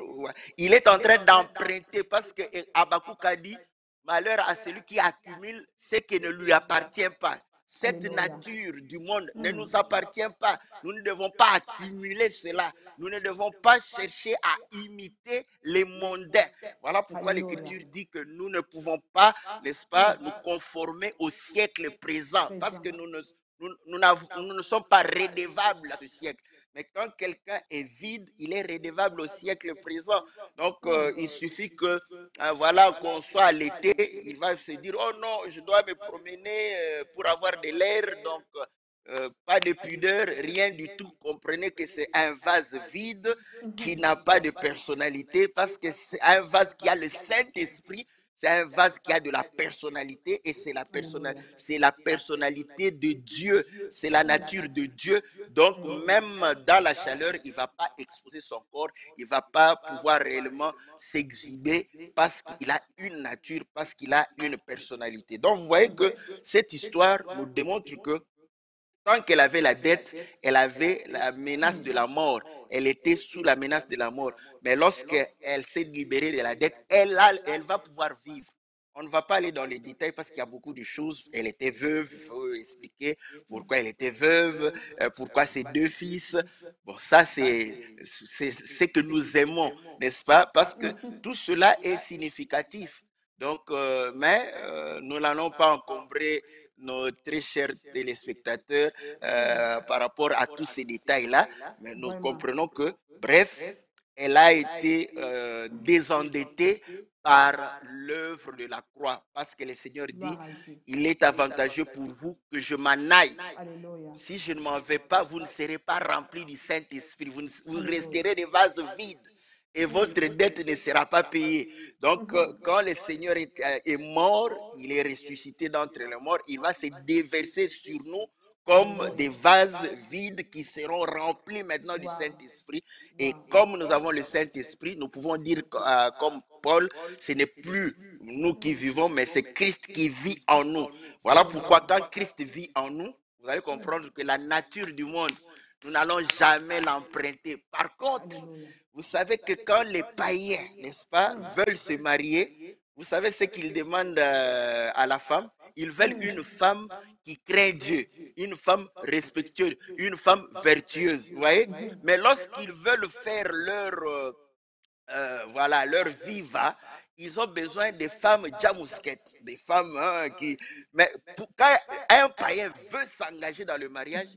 [SPEAKER 3] il est en train d'emprunter, parce que Habakkuk a dit, malheur à celui qui accumule ce qui ne lui appartient pas. Cette nature du monde ne nous appartient pas. Nous ne devons pas accumuler cela. Nous ne devons pas chercher à imiter les mondains. Voilà pourquoi l'Écriture dit que nous ne pouvons pas, n'est-ce pas, nous conformer au siècle présent, parce que nous ne sommes pas redevables à ce siècle. Mais quand quelqu'un est vide, il est redevable au siècle présent. Donc, il suffit que, voilà, qu'on soit à l'été, il va se dire, oh non, je dois me promener pour avoir de l'air. Donc, pas de pudeur, rien du tout. Comprenez que c'est un vase vide qui n'a pas de personnalité, parce que c'est un vase qui a le Saint-Esprit. C'est un vase qui a de la personnalité, et c'est la personnalité de Dieu, c'est la nature de Dieu. Donc même dans la chaleur, il ne va pas exposer son corps, il ne va pas pouvoir réellement s'exhiber, parce qu'il a une nature, parce qu'il a une personnalité. Donc vous voyez que cette histoire nous démontre que tant qu'elle avait la dette, elle avait la menace de la mort. Elle était sous la menace de la mort. Mais lorsqu'elle s'est libérée de la dette, elle va pouvoir vivre. On ne va pas aller dans les détails parce qu'il y a beaucoup de choses. Elle était veuve, il faut expliquer pourquoi elle était veuve, pourquoi ses deux fils. Bon, ça, c'est ce que nous aimons, n'est-ce pas? Parce que tout cela est significatif. Donc, mais nous n'allons pas encombrer nos très chers téléspectateurs par rapport à tous ces détails-là, mais nous comprenons que, bref, elle a été désendettée par l'œuvre de la croix, parce que le Seigneur dit, il est avantageux pour vous que je m'en aille. Si je ne m'en vais pas, vous ne serez pas remplis du Saint-Esprit, vous resterez des vases vides, et votre dette ne sera pas payée. Donc, quand le Seigneur est mort, il est ressuscité d'entre les morts, il va se déverser sur nous comme des vases vides qui seront remplis maintenant du Saint-Esprit. Et comme nous avons le Saint-Esprit, nous pouvons dire comme Paul, ce n'est plus nous qui vivons, mais c'est Christ qui vit en nous. Voilà pourquoi quand Christ vit en nous, vous allez comprendre que la nature du monde, nous n'allons jamais l'emprunter. Par contre, vous savez que quand les païens, n'est-ce pas, veulent se marier, vous savez ce qu'ils demandent à la femme? Ils veulent une femme qui craint Dieu, une femme respectueuse, une femme vertueuse, vous voyez? Mais lorsqu'ils veulent faire voilà, leur vie va, ils ont besoin des femmes jamousquettes, des femmes qui... Mais quand un païen veut s'engager dans le mariage,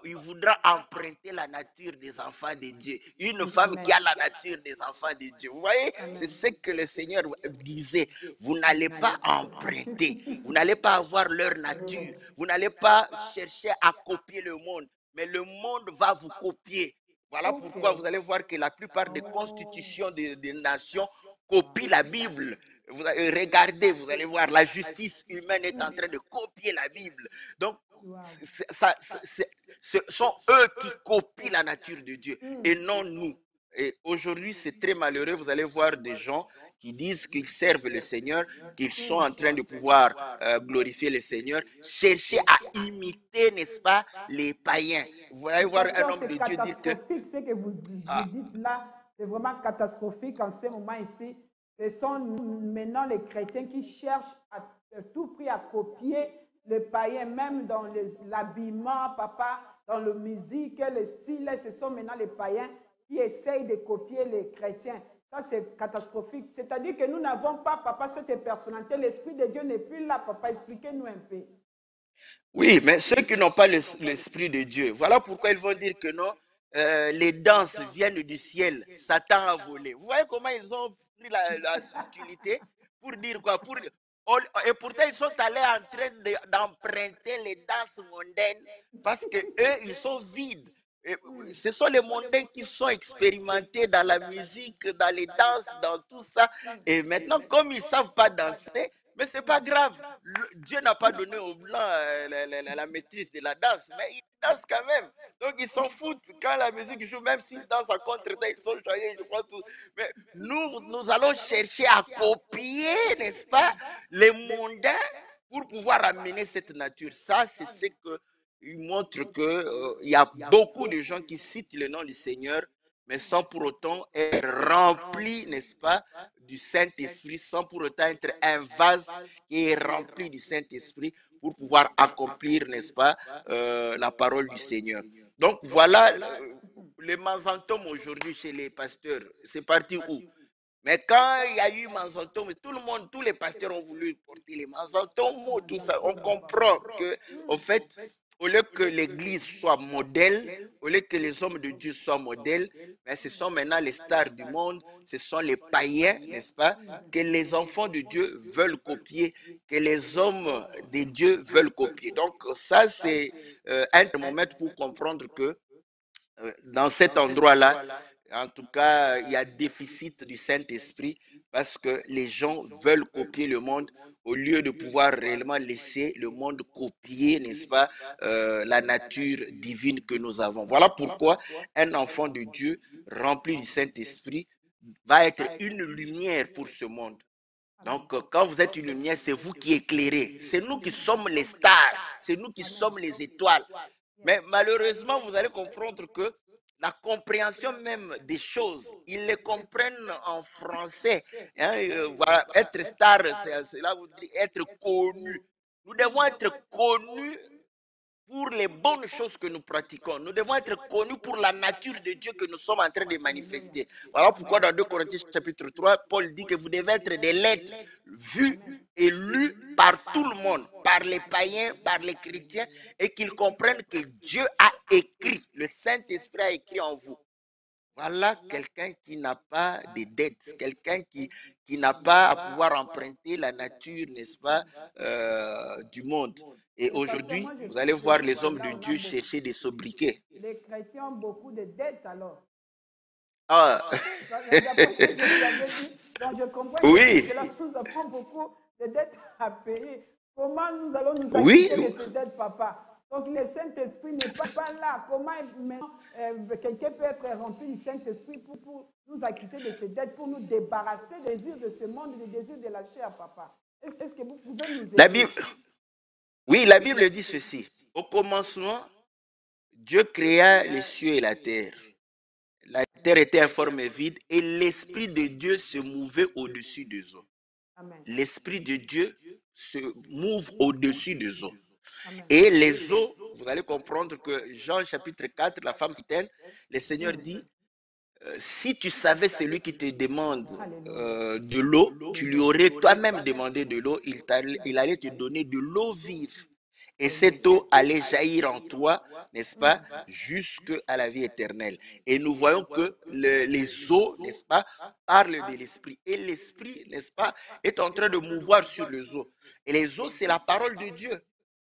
[SPEAKER 3] il voudra emprunter la nature des enfants de Dieu. Une femme qui a la nature des enfants de Dieu. Vous voyez, c'est ce que le Seigneur disait. Vous n'allez pas emprunter. Vous n'allez pas avoir leur nature. Vous n'allez pas chercher à copier le monde. Mais le monde va vous copier. Voilà pourquoi vous allez voir que la plupart des constitutions des nations copient la Bible. Regardez, vous allez voir, la justice humaine est en train de copier la Bible. Donc, ce sont eux qui copient la nature de Dieu et non nous. Et aujourd'hui, c'est très malheureux. Vous allez voir des gens qui disent qu'ils servent le Seigneur, qu'ils sont en train de pouvoir glorifier le Seigneur, chercher à imiter, n'est-ce pas, les païens. Vous allez voir un homme de Dieu dire que...
[SPEAKER 2] C'est catastrophique ce que vous dites là. C'est vraiment catastrophique en ce moment ici. Ce sont maintenant les chrétiens qui cherchent à tout prix à copier les païens, même dans l'habillement, papa, dans la musique, le style. Ce sont maintenant les païens qui essayent de copier les chrétiens. Ça, c'est catastrophique. C'est-à-dire que nous n'avons pas, papa, cette personnalité. L'Esprit de Dieu n'est plus là, papa. Expliquez-nous un peu.
[SPEAKER 3] Oui, mais ceux qui n'ont pas l'Esprit de Dieu, voilà pourquoi ils vont dire que non, les danses viennent du ciel, Satan a volé. Vous voyez comment ils ont pris la subtilité pour dire quoi? Et pourtant, ils sont allés en train d'emprunter les danses mondaines parce que eux, ils sont vides. Et ce sont les mondains qui sont expérimentés dans la musique, dans les danses, dans tout ça. Et maintenant, comme ils ne savent pas danser, mais ce n'est pas grave. Dieu n'a pas donné aux Blancs la maîtrise de la danse, mais ils dansent quand même. Donc ils s'en foutent quand la musique joue, même s'ils dansent en contre-temps, ils sont joyeux, ils font tout. Mais nous allons chercher à copier, n'est-ce pas, les mondains pour pouvoir amener cette nature. Ça, c'est ce qu'il montre qu'il y a beaucoup de gens qui citent le nom du Seigneur, mais sans pour autant être rempli, n'est-ce pas, du Saint-Esprit, sans pour autant être un vase qui est rempli du Saint-Esprit pour pouvoir accomplir, n'est-ce pas, la parole du Seigneur. Donc voilà les Manzantom aujourd'hui chez les pasteurs. C'est parti où? Mais quand il y a eu Manzantom, tout le monde, tous les pasteurs ont voulu porter les Manzantom, tout ça. On comprend que, en fait, au lieu que l'Église soit modèle, au lieu que les hommes de Dieu soient modèles, mais ce sont maintenant les stars du monde, ce sont les païens, n'est-ce pas, que les enfants de Dieu veulent copier, que les hommes de Dieu veulent copier. Donc ça, c'est un thermomètre pour comprendre que dans cet endroit-là, en tout cas, il y a déficit du Saint-Esprit parce que les gens veulent copier le monde au lieu de pouvoir réellement laisser le monde copier, n'est-ce pas, la nature divine que nous avons. Voilà pourquoi un enfant de Dieu rempli du Saint-Esprit va être une lumière pour ce monde. Donc, quand vous êtes une lumière, c'est vous qui éclairez. C'est nous qui sommes les stars. C'est nous qui sommes les étoiles. Mais malheureusement, vous allez comprendre que la compréhension même des choses, ils les comprennent en français. Hein, voilà, être star, c'est là vous dites être connu. Nous devons être connus pour les bonnes choses que nous pratiquons. Nous devons être connus pour la nature de Dieu que nous sommes en train de manifester. Voilà pourquoi dans 2 Corinthiens chapitre 3, Paul dit que vous devez être des lettres vues et lues par tout le monde, par les païens, par les chrétiens, et qu'ils comprennent que Dieu a écrit, le Saint-Esprit a écrit en vous. Voilà quelqu'un qui n'a pas de dettes, quelqu'un qui n'a pas à pouvoir emprunter la nature, n'est-ce pas, du monde. Et aujourd'hui, vous allez voir les hommes de Dieu chercher des sobriquets.
[SPEAKER 2] Les chrétiens ont beaucoup de dettes alors.
[SPEAKER 3] Ah.
[SPEAKER 2] Donc je comprends
[SPEAKER 3] oui.
[SPEAKER 2] que là, nous avons beaucoup de dettes à payer. Comment nous allons nous acquitter de ces dettes, papa? Donc le Saint-Esprit n'est pas là. Comment quelqu'un peut être rempli du Saint-Esprit pour nous acquitter de ces dettes, pour nous débarrasser des désirs de ce monde, des désirs de la chair, papa? Est-ce que vous pouvez nous aider?
[SPEAKER 3] Oui, la Bible dit ceci. Au commencement, Dieu créa les cieux et la terre. La terre était informe et vide et l'Esprit de Dieu se mouvait au-dessus des eaux. L'Esprit de Dieu se mouve au-dessus des eaux. Amen. Et les eaux, vous allez comprendre que Jean chapitre 4, la femme sainte, le Seigneur dit, si tu savais celui qui te demande de l'eau, tu lui aurais toi-même demandé de l'eau, il allait te donner de l'eau vive. Et cette eau allait jaillir en toi, n'est-ce pas, jusqu'à la vie éternelle. Et nous voyons que les eaux, n'est-ce pas, parlent de l'Esprit. Et l'Esprit, n'est-ce pas, est en train de mouvoir sur les eaux. Et les eaux, c'est la parole de Dieu.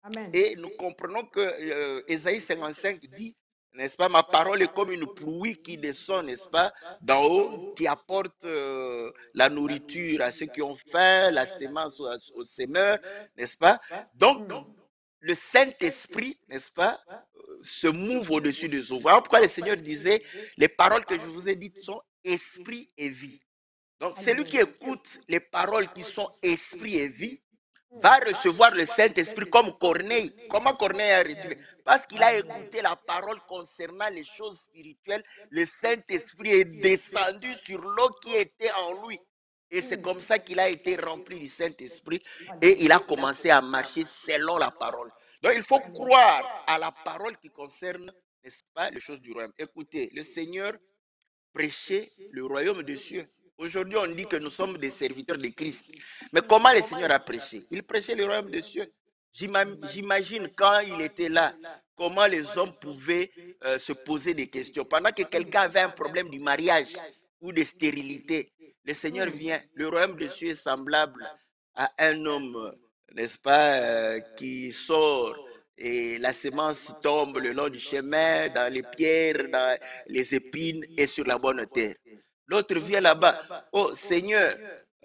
[SPEAKER 3] Amen. Et nous comprenons que Ésaïe 55 dit, n'est-ce pas, ma parole est comme une pluie qui descend, n'est-ce pas, d'en haut, qui apporte la nourriture à ceux qui ont faim, la sémence aux semeurs, n'est-ce pas. Donc, le Saint-Esprit, n'est-ce pas, se mouve au-dessus des eaux. Voilà pourquoi le Seigneur disait, les paroles que je vous ai dites sont esprit et vie. Donc, celui qui écoute les paroles qui sont esprit et vie va recevoir le Saint-Esprit comme Corneille. Comment Corneille a reçu? Parce qu'il a écouté la parole concernant les choses spirituelles. Le Saint-Esprit est descendu sur l'eau qui était en lui. Et c'est comme ça qu'il a été rempli du Saint-Esprit et il a commencé à marcher selon la parole. Donc, il faut croire à la parole qui concerne, n'est-ce pas, les choses du royaume. Écoutez, le Seigneur prêchait le royaume des cieux. Aujourd'hui, on dit que nous sommes des serviteurs de Christ. Mais comment le Seigneur a prêché? Il prêchait le royaume des cieux. J'imagine quand il était là, comment les hommes pouvaient se poser des questions. Pendant que quelqu'un avait un problème du mariage ou de stérilité, le Seigneur vient. Le royaume des cieux est semblable à un homme, n'est-ce pas, qui sort et la semence tombe le long du chemin, dans les pierres, dans les épines et sur la bonne terre. L'autre vient là-bas. Oh Seigneur,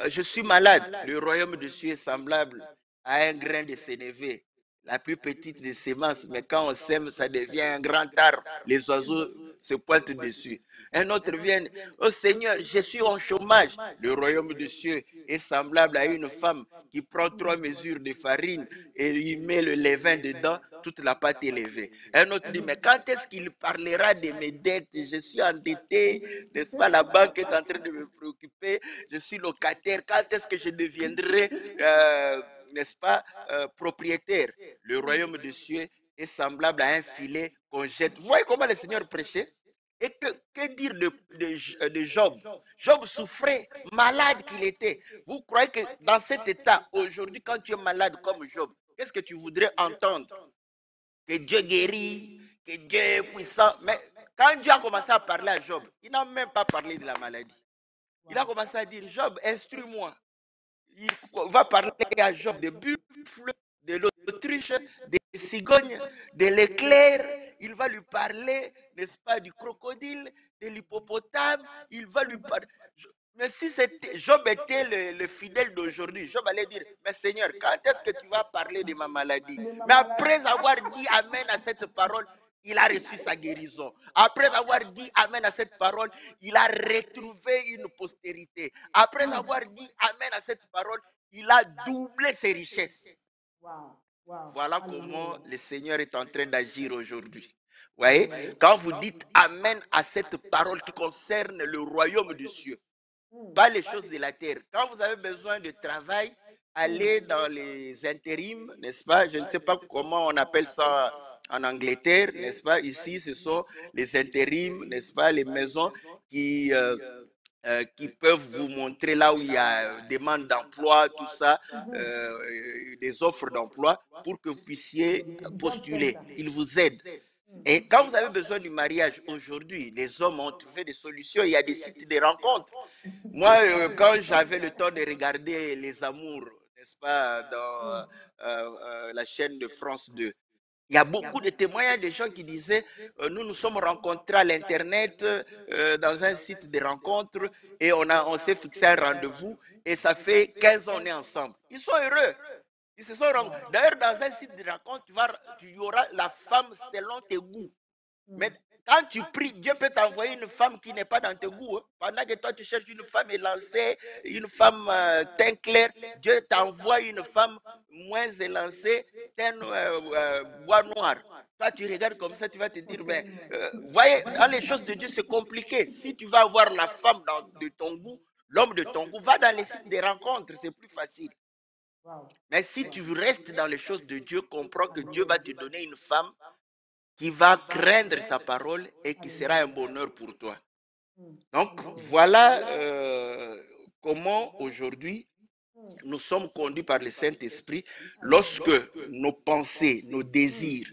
[SPEAKER 3] je suis malade. Le royaume de Dieu est semblable à un grain de sénévé, la plus petite des semences. Mais quand on sème, ça devient un grand arbre. Les oiseaux se pointent dessus. Un autre vient. Oh Seigneur, je suis en chômage. Le royaume de Dieu est semblable à une femme qui prend 3 mesures de farine et lui met le levain dedans, toute la pâte est levée. Un autre dit, mais quand est-ce qu'il parlera de mes dettes? Je suis endetté, n'est-ce pas? La banque est en train de me préoccuper, je suis locataire. Quand est-ce que je deviendrai, n'est-ce pas, propriétaire? Le royaume de Dieu est semblable à un filet qu'on jette. Vous voyez comment le Seigneur prêchait? Et que dire de Job? Job souffrait, malade qu'il était. Vous croyez que dans cet état, aujourd'hui, quand tu es malade comme Job, qu'est-ce que tu voudrais entendre? Que Dieu guérit, que Dieu est puissant. Mais quand Dieu a commencé à parler à Job, il n'a même pas parlé de la maladie. Il a commencé à dire, Job, instruis-moi. Il va parler à Job de buffles, de l'autruche, des cigognes, de l'éclair. Il va lui parler, n'est-ce pas, du crocodile, de l'hippopotame. Il va lui parler. Mais si Job était le fidèle d'aujourd'hui, Job allait dire, mais Seigneur, quand est-ce que tu vas parler de ma maladie? Mais après avoir dit Amen à cette parole, il a reçu sa guérison. Après avoir dit Amen à cette parole, il a retrouvé une postérité. Après avoir dit Amen à cette parole, il a doublé ses richesses. Voilà comment le Seigneur est en train d'agir aujourd'hui. Vous voyez, quand vous dites Amen à cette parole qui concerne le royaume des cieux, pas les choses de la terre. Quand vous avez besoin de travail, allez dans les intérims, n'est-ce pas? Je ne sais pas comment on appelle ça en Angleterre, n'est-ce pas? Ici, ce sont les intérims, n'est-ce pas? Les maisons qui peuvent vous montrer là où il y a demande d'emploi, tout ça, des offres d'emploi pour que vous puissiez postuler. Ils vous aident. Et quand vous avez besoin du mariage aujourd'hui, les hommes ont trouvé des solutions. Il y a des sites de rencontres. Moi, quand j'avais le temps de regarder Les Amours, n'est-ce pas, dans la chaîne de France 2, il y a beaucoup de témoignages de gens qui disaient nous nous sommes rencontrés à l'internet dans un site de rencontres et on s'est fixé un rendez-vous et ça fait 15 ans on est ensemble. Ils sont heureux. Ils se sont rencontrés. D'ailleurs, dans un site de rencontre, tu y auras la femme selon tes goûts. Mais quand tu pries, Dieu peut t'envoyer une femme qui n'est pas dans tes goûts. Hein. Pendant que toi, tu cherches une femme élancée, une femme teint clair, Dieu t'envoie une femme moins élancée, teint bois noir. Toi, tu regardes comme ça, tu vas te dire, mais voyez, dans les choses de Dieu, c'est compliqué. Si tu vas avoir la femme de ton goût, l'homme de ton goût, va dans les sites de rencontres, c'est plus facile. Mais si tu restes dans les choses de Dieu, comprends que Dieu va te donner une femme qui va craindre sa parole et qui sera un bonheur pour toi. Donc, voilà comment aujourd'hui nous sommes conduits par le Saint-Esprit lorsque nos pensées, nos désirs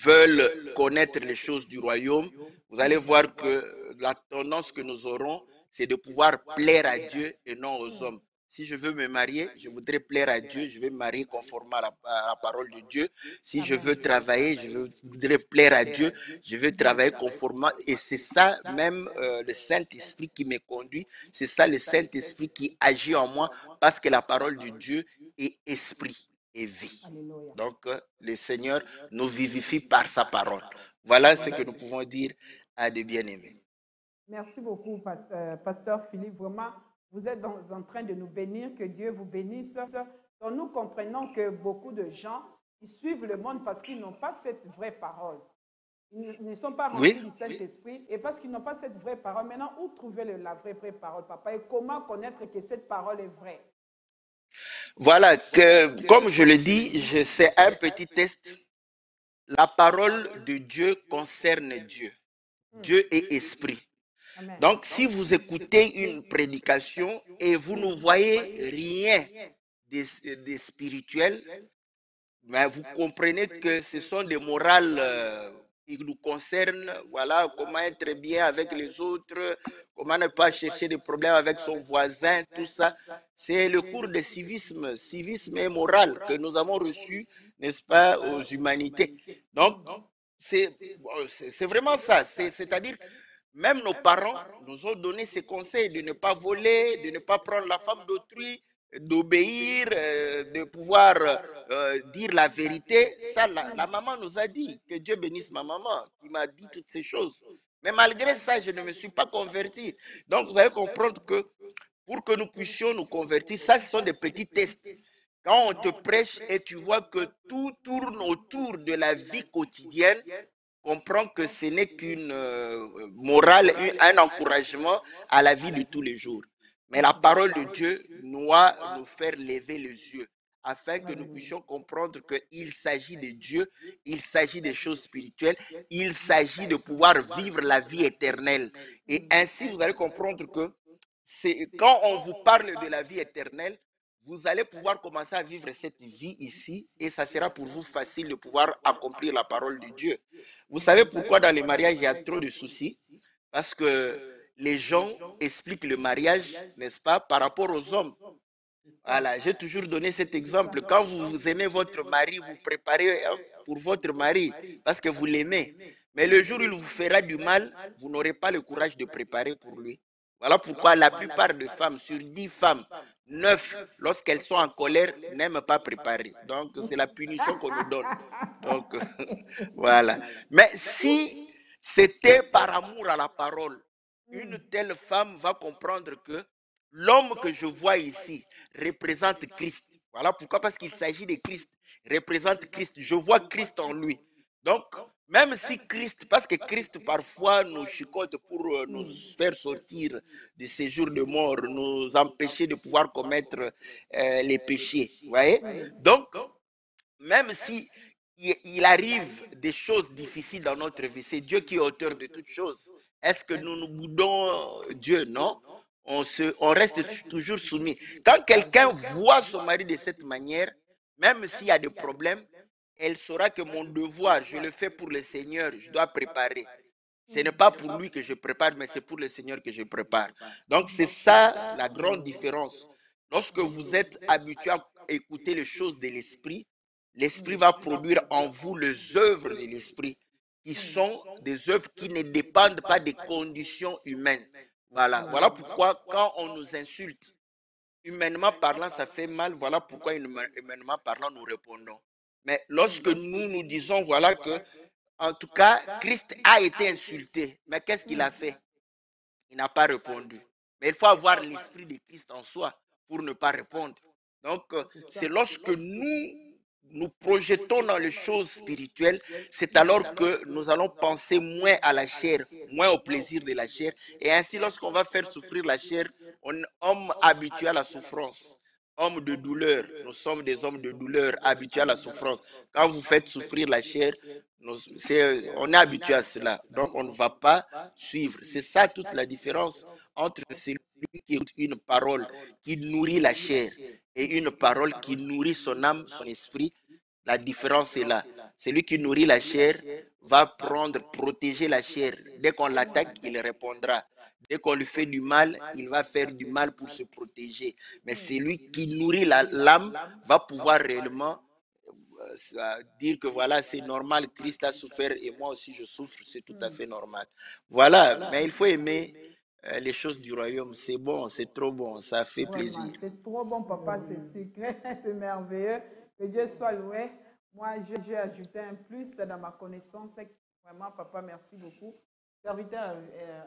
[SPEAKER 3] veulent connaître les choses du royaume. Vous allez voir que la tendance que nous aurons, c'est de pouvoir plaire à Dieu et non aux hommes. Si je veux me marier, je voudrais plaire à Dieu, je vais me marier conformément à la parole de Dieu. Si je veux travailler, je voudrais plaire à Dieu, je veux travailler conformément. Et c'est ça même le Saint-Esprit qui me conduit, c'est ça le Saint-Esprit qui agit en moi parce que la parole de Dieu est esprit. et vie.
[SPEAKER 2] Alléluia.
[SPEAKER 3] Donc, le Seigneur nous vivifie par sa parole. Voilà ce que nous pouvons dire à des bien-aimés.
[SPEAKER 2] Merci beaucoup, Pasteur Philippe. Vraiment, vous êtes en train de nous bénir, que Dieu vous bénisse. Donc, nous comprenons que beaucoup de gens, ils suivent le monde parce qu'ils n'ont pas cette vraie parole. Ils ne sont pas remplis du Saint-Esprit. Et parce qu'ils n'ont pas cette vraie parole, maintenant, où trouver la vraie parole, papa? Et comment connaître que cette parole est vraie?
[SPEAKER 3] Voilà, que, comme je le dis, c'est un petit test. La parole de Dieu concerne Dieu. Dieu est esprit.
[SPEAKER 2] Amen.
[SPEAKER 3] Donc, si vous écoutez une prédication et vous ne voyez rien de spirituel, mais vous comprenez que ce sont des morales qui nous concernent. Voilà, comment être bien avec les autres, comment ne pas chercher des problèmes avec son voisin, tout ça. C'est le cours de civisme et moral que nous avons reçu, n'est-ce pas, aux humanités. Donc, c'est vraiment ça. C'est-à-dire, même nos parents nous ont donné ces conseils de ne pas voler, de ne pas prendre la femme d'autrui, d'obéir, de pouvoir dire la vérité. Ça, la maman nous a dit. Que Dieu bénisse ma maman qui m'a dit toutes ces choses. Mais malgré ça, je ne me suis pas converti. Donc, vous allez comprendre que pour que nous puissions nous convertir, ça, ce sont des petits tests. Quand on te prêche et tu vois que tout tourne autour de la vie quotidienne, comprends que ce n'est qu'une morale, un encouragement à la vie de tous les jours. Mais la parole de Dieu doit nous faire lever les yeux afin que nous puissions comprendre qu'il s'agit de Dieu, il s'agit des choses spirituelles, il s'agit de pouvoir vivre la vie éternelle. Et ainsi, vous allez comprendre que quand on vous parle de la vie éternelle, vous allez pouvoir commencer à vivre cette vie ici et ça sera pour vous facile de pouvoir accomplir la parole de Dieu. Vous savez pourquoi dans les mariages il y a trop de soucis? Parce que les gens expliquent le mariage, n'est-ce pas, par rapport aux hommes. Voilà, j'ai toujours donné cet exemple. Quand vous aimez votre mari, vous préparez pour votre mari parce que vous l'aimez. Mais le jour où il vous fera du mal, vous n'aurez pas le courage de préparer pour lui. Voilà pourquoi la plupart des femmes, sur 10 femmes, 9, lorsqu'elles sont en colère, n'aiment pas préparer. Donc, c'est la punition qu'on nous donne. Donc, voilà. Mais si c'était par amour à la parole, une telle femme va comprendre que l'homme que je vois ici représente Christ. Voilà pourquoi, parce qu'il s'agit de Christ, représente Christ. Je vois Christ en lui. Donc, même si Christ, parce que Christ parfois nous chicote pour nous faire sortir de ces jours de mort, nous empêcher de pouvoir commettre les péchés. Vous voyez? Donc, même si il arrive des choses difficiles dans notre vie, c'est Dieu qui est auteur de toutes choses. Est-ce que nous nous boudons Dieu? Non. On reste toujours soumis. Quand quelqu'un voit son mari de cette manière, même s'il y a des problèmes, elle saura que mon devoir, je le fais pour le Seigneur, je dois préparer. Ce n'est pas pour lui que je prépare, mais c'est pour le Seigneur que je prépare. Donc c'est ça la grande différence. Lorsque vous êtes habitué à écouter les choses de l'esprit, l'esprit va produire en vous les œuvres de l'esprit, qui sont des œuvres qui ne dépendent pas des conditions humaines. Voilà pourquoi quand on nous insulte, humainement parlant, ça fait mal. Voilà pourquoi humainement parlant, nous répondons. Mais lorsque nous disons, voilà que, en tout cas, Christ a été insulté. Mais qu'est-ce qu'il a fait? Il n'a pas répondu. Mais il faut avoir l'esprit de Christ en soi pour ne pas répondre. Donc, c'est lorsque nous projetons dans les choses spirituelles, c'est alors que nous allons penser moins à la chair, moins au plaisir de la chair. Et ainsi, lorsqu'on va faire souffrir la chair, homme habitué à la souffrance, homme de douleur, nous sommes des hommes de douleur habitués à la souffrance. Quand vous faites souffrir la chair, on est habitué à cela. Donc, on ne va pas suivre. C'est ça toute la différence entre celui qui écoute une parole qui nourrit la chair et une parole qui nourrit son âme, son esprit. La différence est là. Celui qui nourrit la chair va protéger la chair. Dès qu'on l'attaque, il répondra. Dès qu'on lui fait du mal, il va faire du mal pour se protéger. Mais celui qui nourrit l'âme va pouvoir réellement dire que voilà, c'est normal, Christ a souffert et moi aussi je souffre, c'est tout à fait normal. Voilà, mais il faut aimer les choses du royaume. C'est bon, c'est trop bon, ça fait plaisir.
[SPEAKER 2] C'est trop bon, papa, c'est sucré, c'est merveilleux. Que Dieu soit loué. Moi, j'ai ajouté un plus dans ma connaissance. Vraiment, papa, merci beaucoup. Serviteur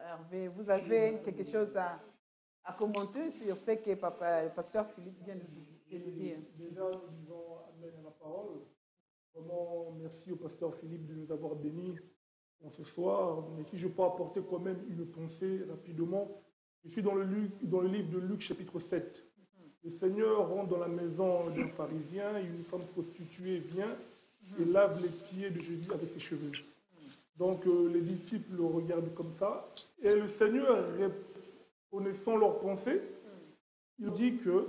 [SPEAKER 2] Hervé, vous avez quelque chose à commenter sur ce que le pasteur Philippe vient de nous dire?
[SPEAKER 4] Déjà, nous disons amen à la parole. Vraiment, merci au pasteur Philippe de nous avoir bénis ce soir. Mais si je peux apporter quand même une pensée rapidement, je suis dans le livre de Luc, chapitre 7. Le Seigneur rentre dans la maison d'un pharisien et une femme prostituée vient et lave les pieds de Jésus avec ses cheveux. Donc les disciples le regardent comme ça. Et le Seigneur, connaissant leurs pensées, il dit que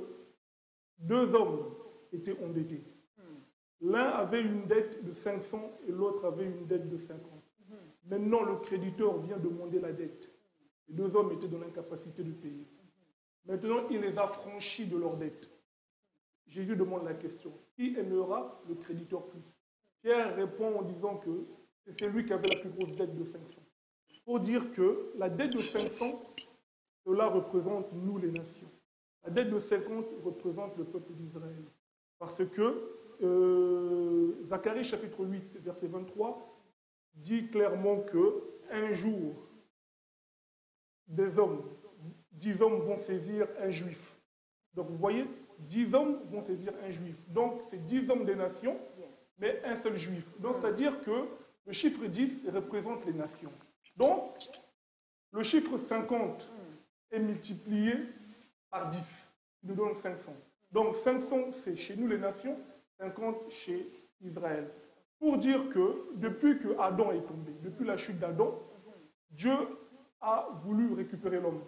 [SPEAKER 4] 2 hommes étaient endettés. L'un avait une dette de 500 et l'autre avait une dette de 50. Maintenant, le créditeur vient demander la dette. Les 2 hommes étaient dans l'incapacité de payer. Maintenant, il les a franchis de leur dette. Jésus demande la question, qui aimera le créditeur plus? Pierre répond en disant que c'est celui qui avait la plus grosse dette de 500. Pour dire que la dette de 500, cela représente nous les nations. La dette de 50 représente le peuple d'Israël. Parce que Zacharie chapitre 8, verset 23, dit clairement qu'un jour, 10 hommes vont saisir un juif. Donc vous voyez, 10 hommes vont saisir un juif. Donc c'est 10 hommes des nations, mais un seul juif. Donc c'est-à-dire que le chiffre 10 représente les nations. Donc le chiffre 50 est multiplié par 10. Il nous donne 500. Donc 500 c'est chez nous les nations, 50 chez Israël. Pour dire que depuis que Adam est tombé, depuis la chute d'Adam, Dieu a voulu récupérer l'homme.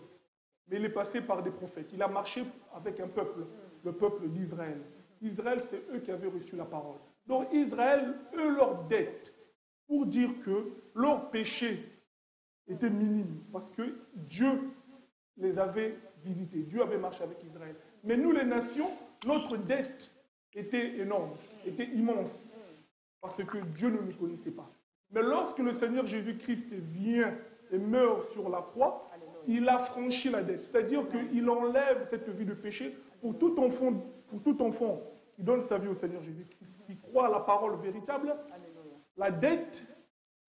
[SPEAKER 4] Mais il est passé par des prophètes. Il a marché avec un peuple, le peuple d'Israël. Israël, c'est eux qui avaient reçu la parole. Donc Israël, eux, leur dette, pour dire que leur péché était minime, parce que Dieu les avait visités. Dieu avait marché avec Israël. Mais nous, les nations, notre dette était énorme, était immense, parce que Dieu ne nous connaissait pas. Mais lorsque le Seigneur Jésus-Christ vient et meurt sur la croix, il a franchi la dette. C'est-à-dire qu'il enlève cette vie de péché pour tout enfant qui donne sa vie au Seigneur Jésus-Christ, qui croit à la parole véritable. La dette,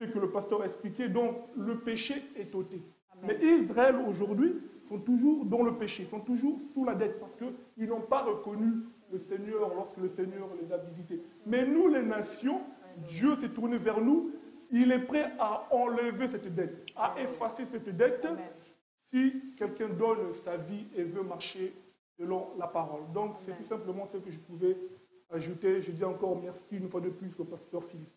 [SPEAKER 4] ce que le pasteur a expliqué, donc le péché est ôté. Mais Israël aujourd'hui sont toujours dans le péché, sont toujours sous la dette parce qu'ils n'ont pas reconnu le Seigneur lorsque le Seigneur les a visités. Mais nous, les nations, Dieu s'est tourné vers nous. Il est prêt à enlever cette dette, à effacer cette dette si quelqu'un donne sa vie et veut marcher selon la parole. Donc, c'est tout simplement ce que je pouvais ajouter. Je dis encore merci une fois de plus au pasteur Philippe.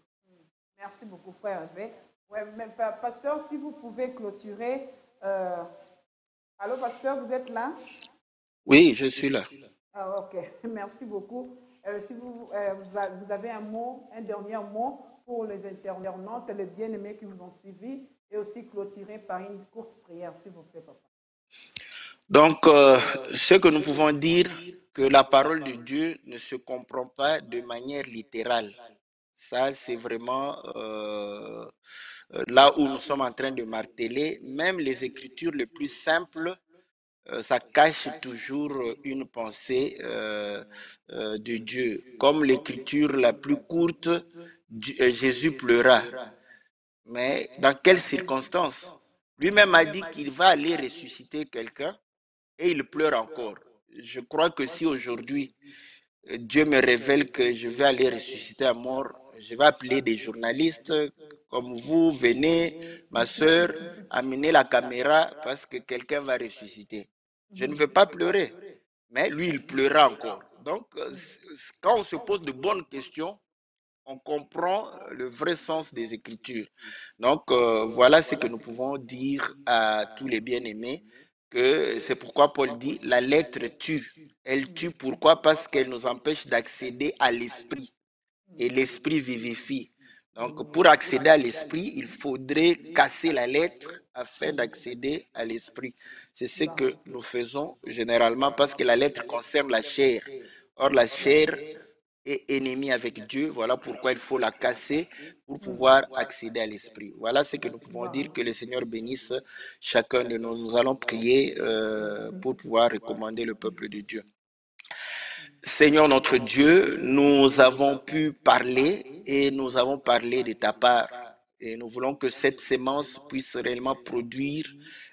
[SPEAKER 2] Merci beaucoup, frère Hervé. Ouais, mais, pasteur, si vous pouvez clôturer. Allô, pasteur, vous êtes là?
[SPEAKER 3] Oui, je suis là.
[SPEAKER 2] Ah, ok, merci beaucoup. Si vous avez un dernier mot pour les internautes, les bien-aimés qui vous ont suivis, et aussi clôturer par une courte prière, s'il vous plaît, papa.
[SPEAKER 3] Donc, ce que nous pouvons dire, que la parole de Dieu ne se comprend pas de manière littérale. Ça, c'est vraiment là où nous sommes en train de marteler. Même les écritures les plus simples, ça cache toujours une pensée de Dieu. Comme l'écriture la plus courte, Jésus pleura. Mais dans quelles circonstances? Lui-même a dit qu'il va aller ressusciter quelqu'un et il pleure encore. Je crois que si aujourd'hui Dieu me révèle que je vais aller ressusciter à mort, je vais appeler des journalistes comme vous, venez, ma soeur, amenez la caméra parce que quelqu'un va ressusciter. Je ne veux pas pleurer, mais lui, il pleura encore. Donc, quand on se pose de bonnes questions, on comprend le vrai sens des Écritures. Donc, voilà ce que nous pouvons dire à tous les bien-aimés, que c'est pourquoi Paul dit, la lettre tue. Elle tue pourquoi? Parce qu'elle nous empêche d'accéder à l'esprit. Et l'esprit vivifie. Donc, pour accéder à l'esprit, il faudrait casser la lettre afin d'accéder à l'esprit. C'est ce que nous faisons généralement parce que la lettre concerne la chair. Or, la chair est ennemie avec Dieu. Voilà pourquoi il faut la casser pour pouvoir accéder à l'esprit. Voilà ce que nous pouvons dire. Que le Seigneur bénisse chacun de nous. Nous allons prier pour pouvoir recommander le peuple de Dieu. Seigneur notre Dieu, nous avons pu parler et nous avons parlé de ta part. Et nous voulons que cette sémence puisse réellement produire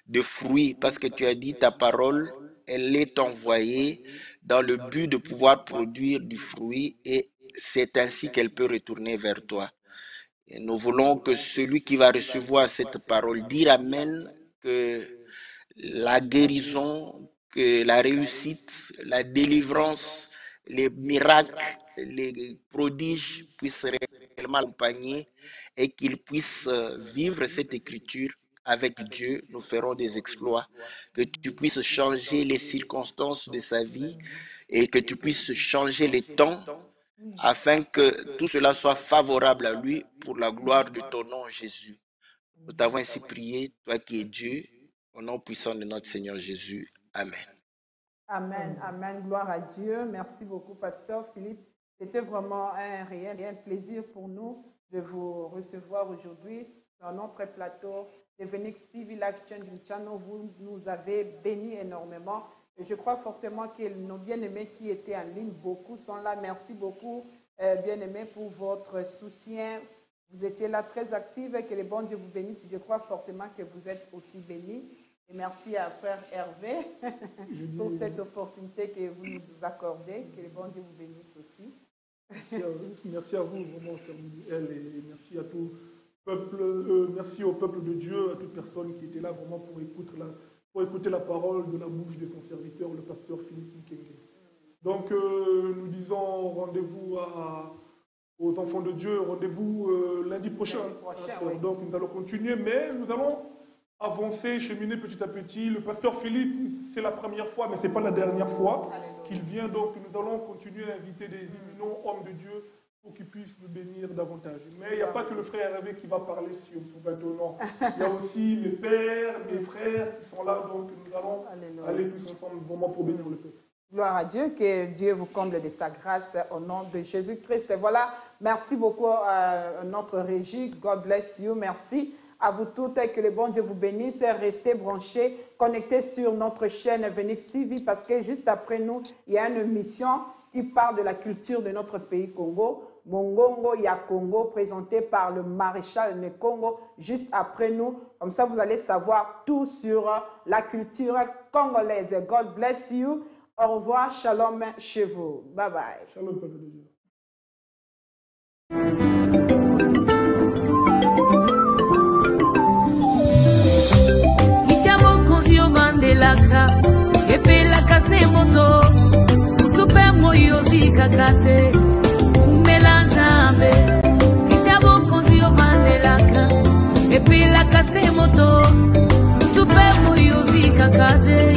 [SPEAKER 3] de fruits parce que tu as dit ta parole, elle est envoyée dans le but de pouvoir produire du fruit et c'est ainsi qu'elle peut retourner vers toi. Et nous voulons que celui qui va recevoir cette parole dire Amen, que la guérison, que la réussite, la délivrance, les miracles, les prodiges puissent réellement l'accompagner et qu'il puisse vivre cette écriture avec Dieu. Nous ferons des exploits, que tu puisses changer les circonstances de sa vie et que tu puisses changer les temps afin que tout cela soit favorable à lui pour la gloire de ton nom, Jésus. Nous t'avons ainsi prié, toi qui es Dieu, au nom puissant de notre Seigneur Jésus. Amen.
[SPEAKER 2] Amen, amen, gloire à Dieu. Merci beaucoup, Pasteur Philippe. C'était vraiment un réel plaisir pour nous de vous recevoir aujourd'hui sur notre plateau de Phoenix TV Life Changing Channel. Vous nous avez bénis énormément. Et je crois fortement que nos bien-aimés qui étaient en ligne, beaucoup sont là. Merci beaucoup, bien-aimés, pour votre soutien. Vous étiez là très actifs et que le bon Dieu vous bénisse. Je crois fortement que vous êtes aussi bénis. Et merci à Frère Hervé pour cette opportunité que vous nous accordez. Que le bon Dieu vous bénisse aussi.
[SPEAKER 4] Merci à vous, vraiment, cher Miguel, et merci à tout peuple, merci au peuple de Dieu, à toute personne qui était là vraiment pour écouter la parole de la bouche de son serviteur, le pasteur Philippe Mukenge. Donc, nous disons rendez-vous aux enfants de Dieu, rendez-vous lundi prochain. Oui. Donc, nous allons continuer, mais nous allons avancer, cheminer petit à petit. Le pasteur Philippe, c'est la première fois, mais ce n'est pas la dernière fois qu'il vient. Donc, nous allons continuer à inviter des éminents hommes de Dieu pour qu'ils puissent nous bénir davantage. Mais il n'y a pas que le frère Hervé qui va parler sur son bateau, non. Il y a aussi mes pères, mes frères qui sont là. Donc, nous allons aller tous ensemble vraiment pour bénir le peuple.
[SPEAKER 2] Gloire à Dieu, que Dieu vous comble de sa grâce au nom de Jésus-Christ. Et voilà, merci beaucoup à notre régie. God bless you. Merci à vous toutes et que le bon Dieu vous bénisse. Restez branchés, connectés sur notre chaîne Phoenix TV parce que juste après nous, il y a une émission qui parle de la culture de notre pays Congo. Mongongo ya Congo, présenté par le maréchal de Congo, juste après nous. Comme ça, vous allez savoir tout sur la culture congolaise. God bless you. Au revoir. Shalom chez vous. Bye bye.
[SPEAKER 4] Shalom, peuple de Dieu.
[SPEAKER 1] Vandelaka epelaka se moto tupe moyo zikakate umela nzambe kitabo konzi vandelaka epelaka se moto tupe moyo zikakate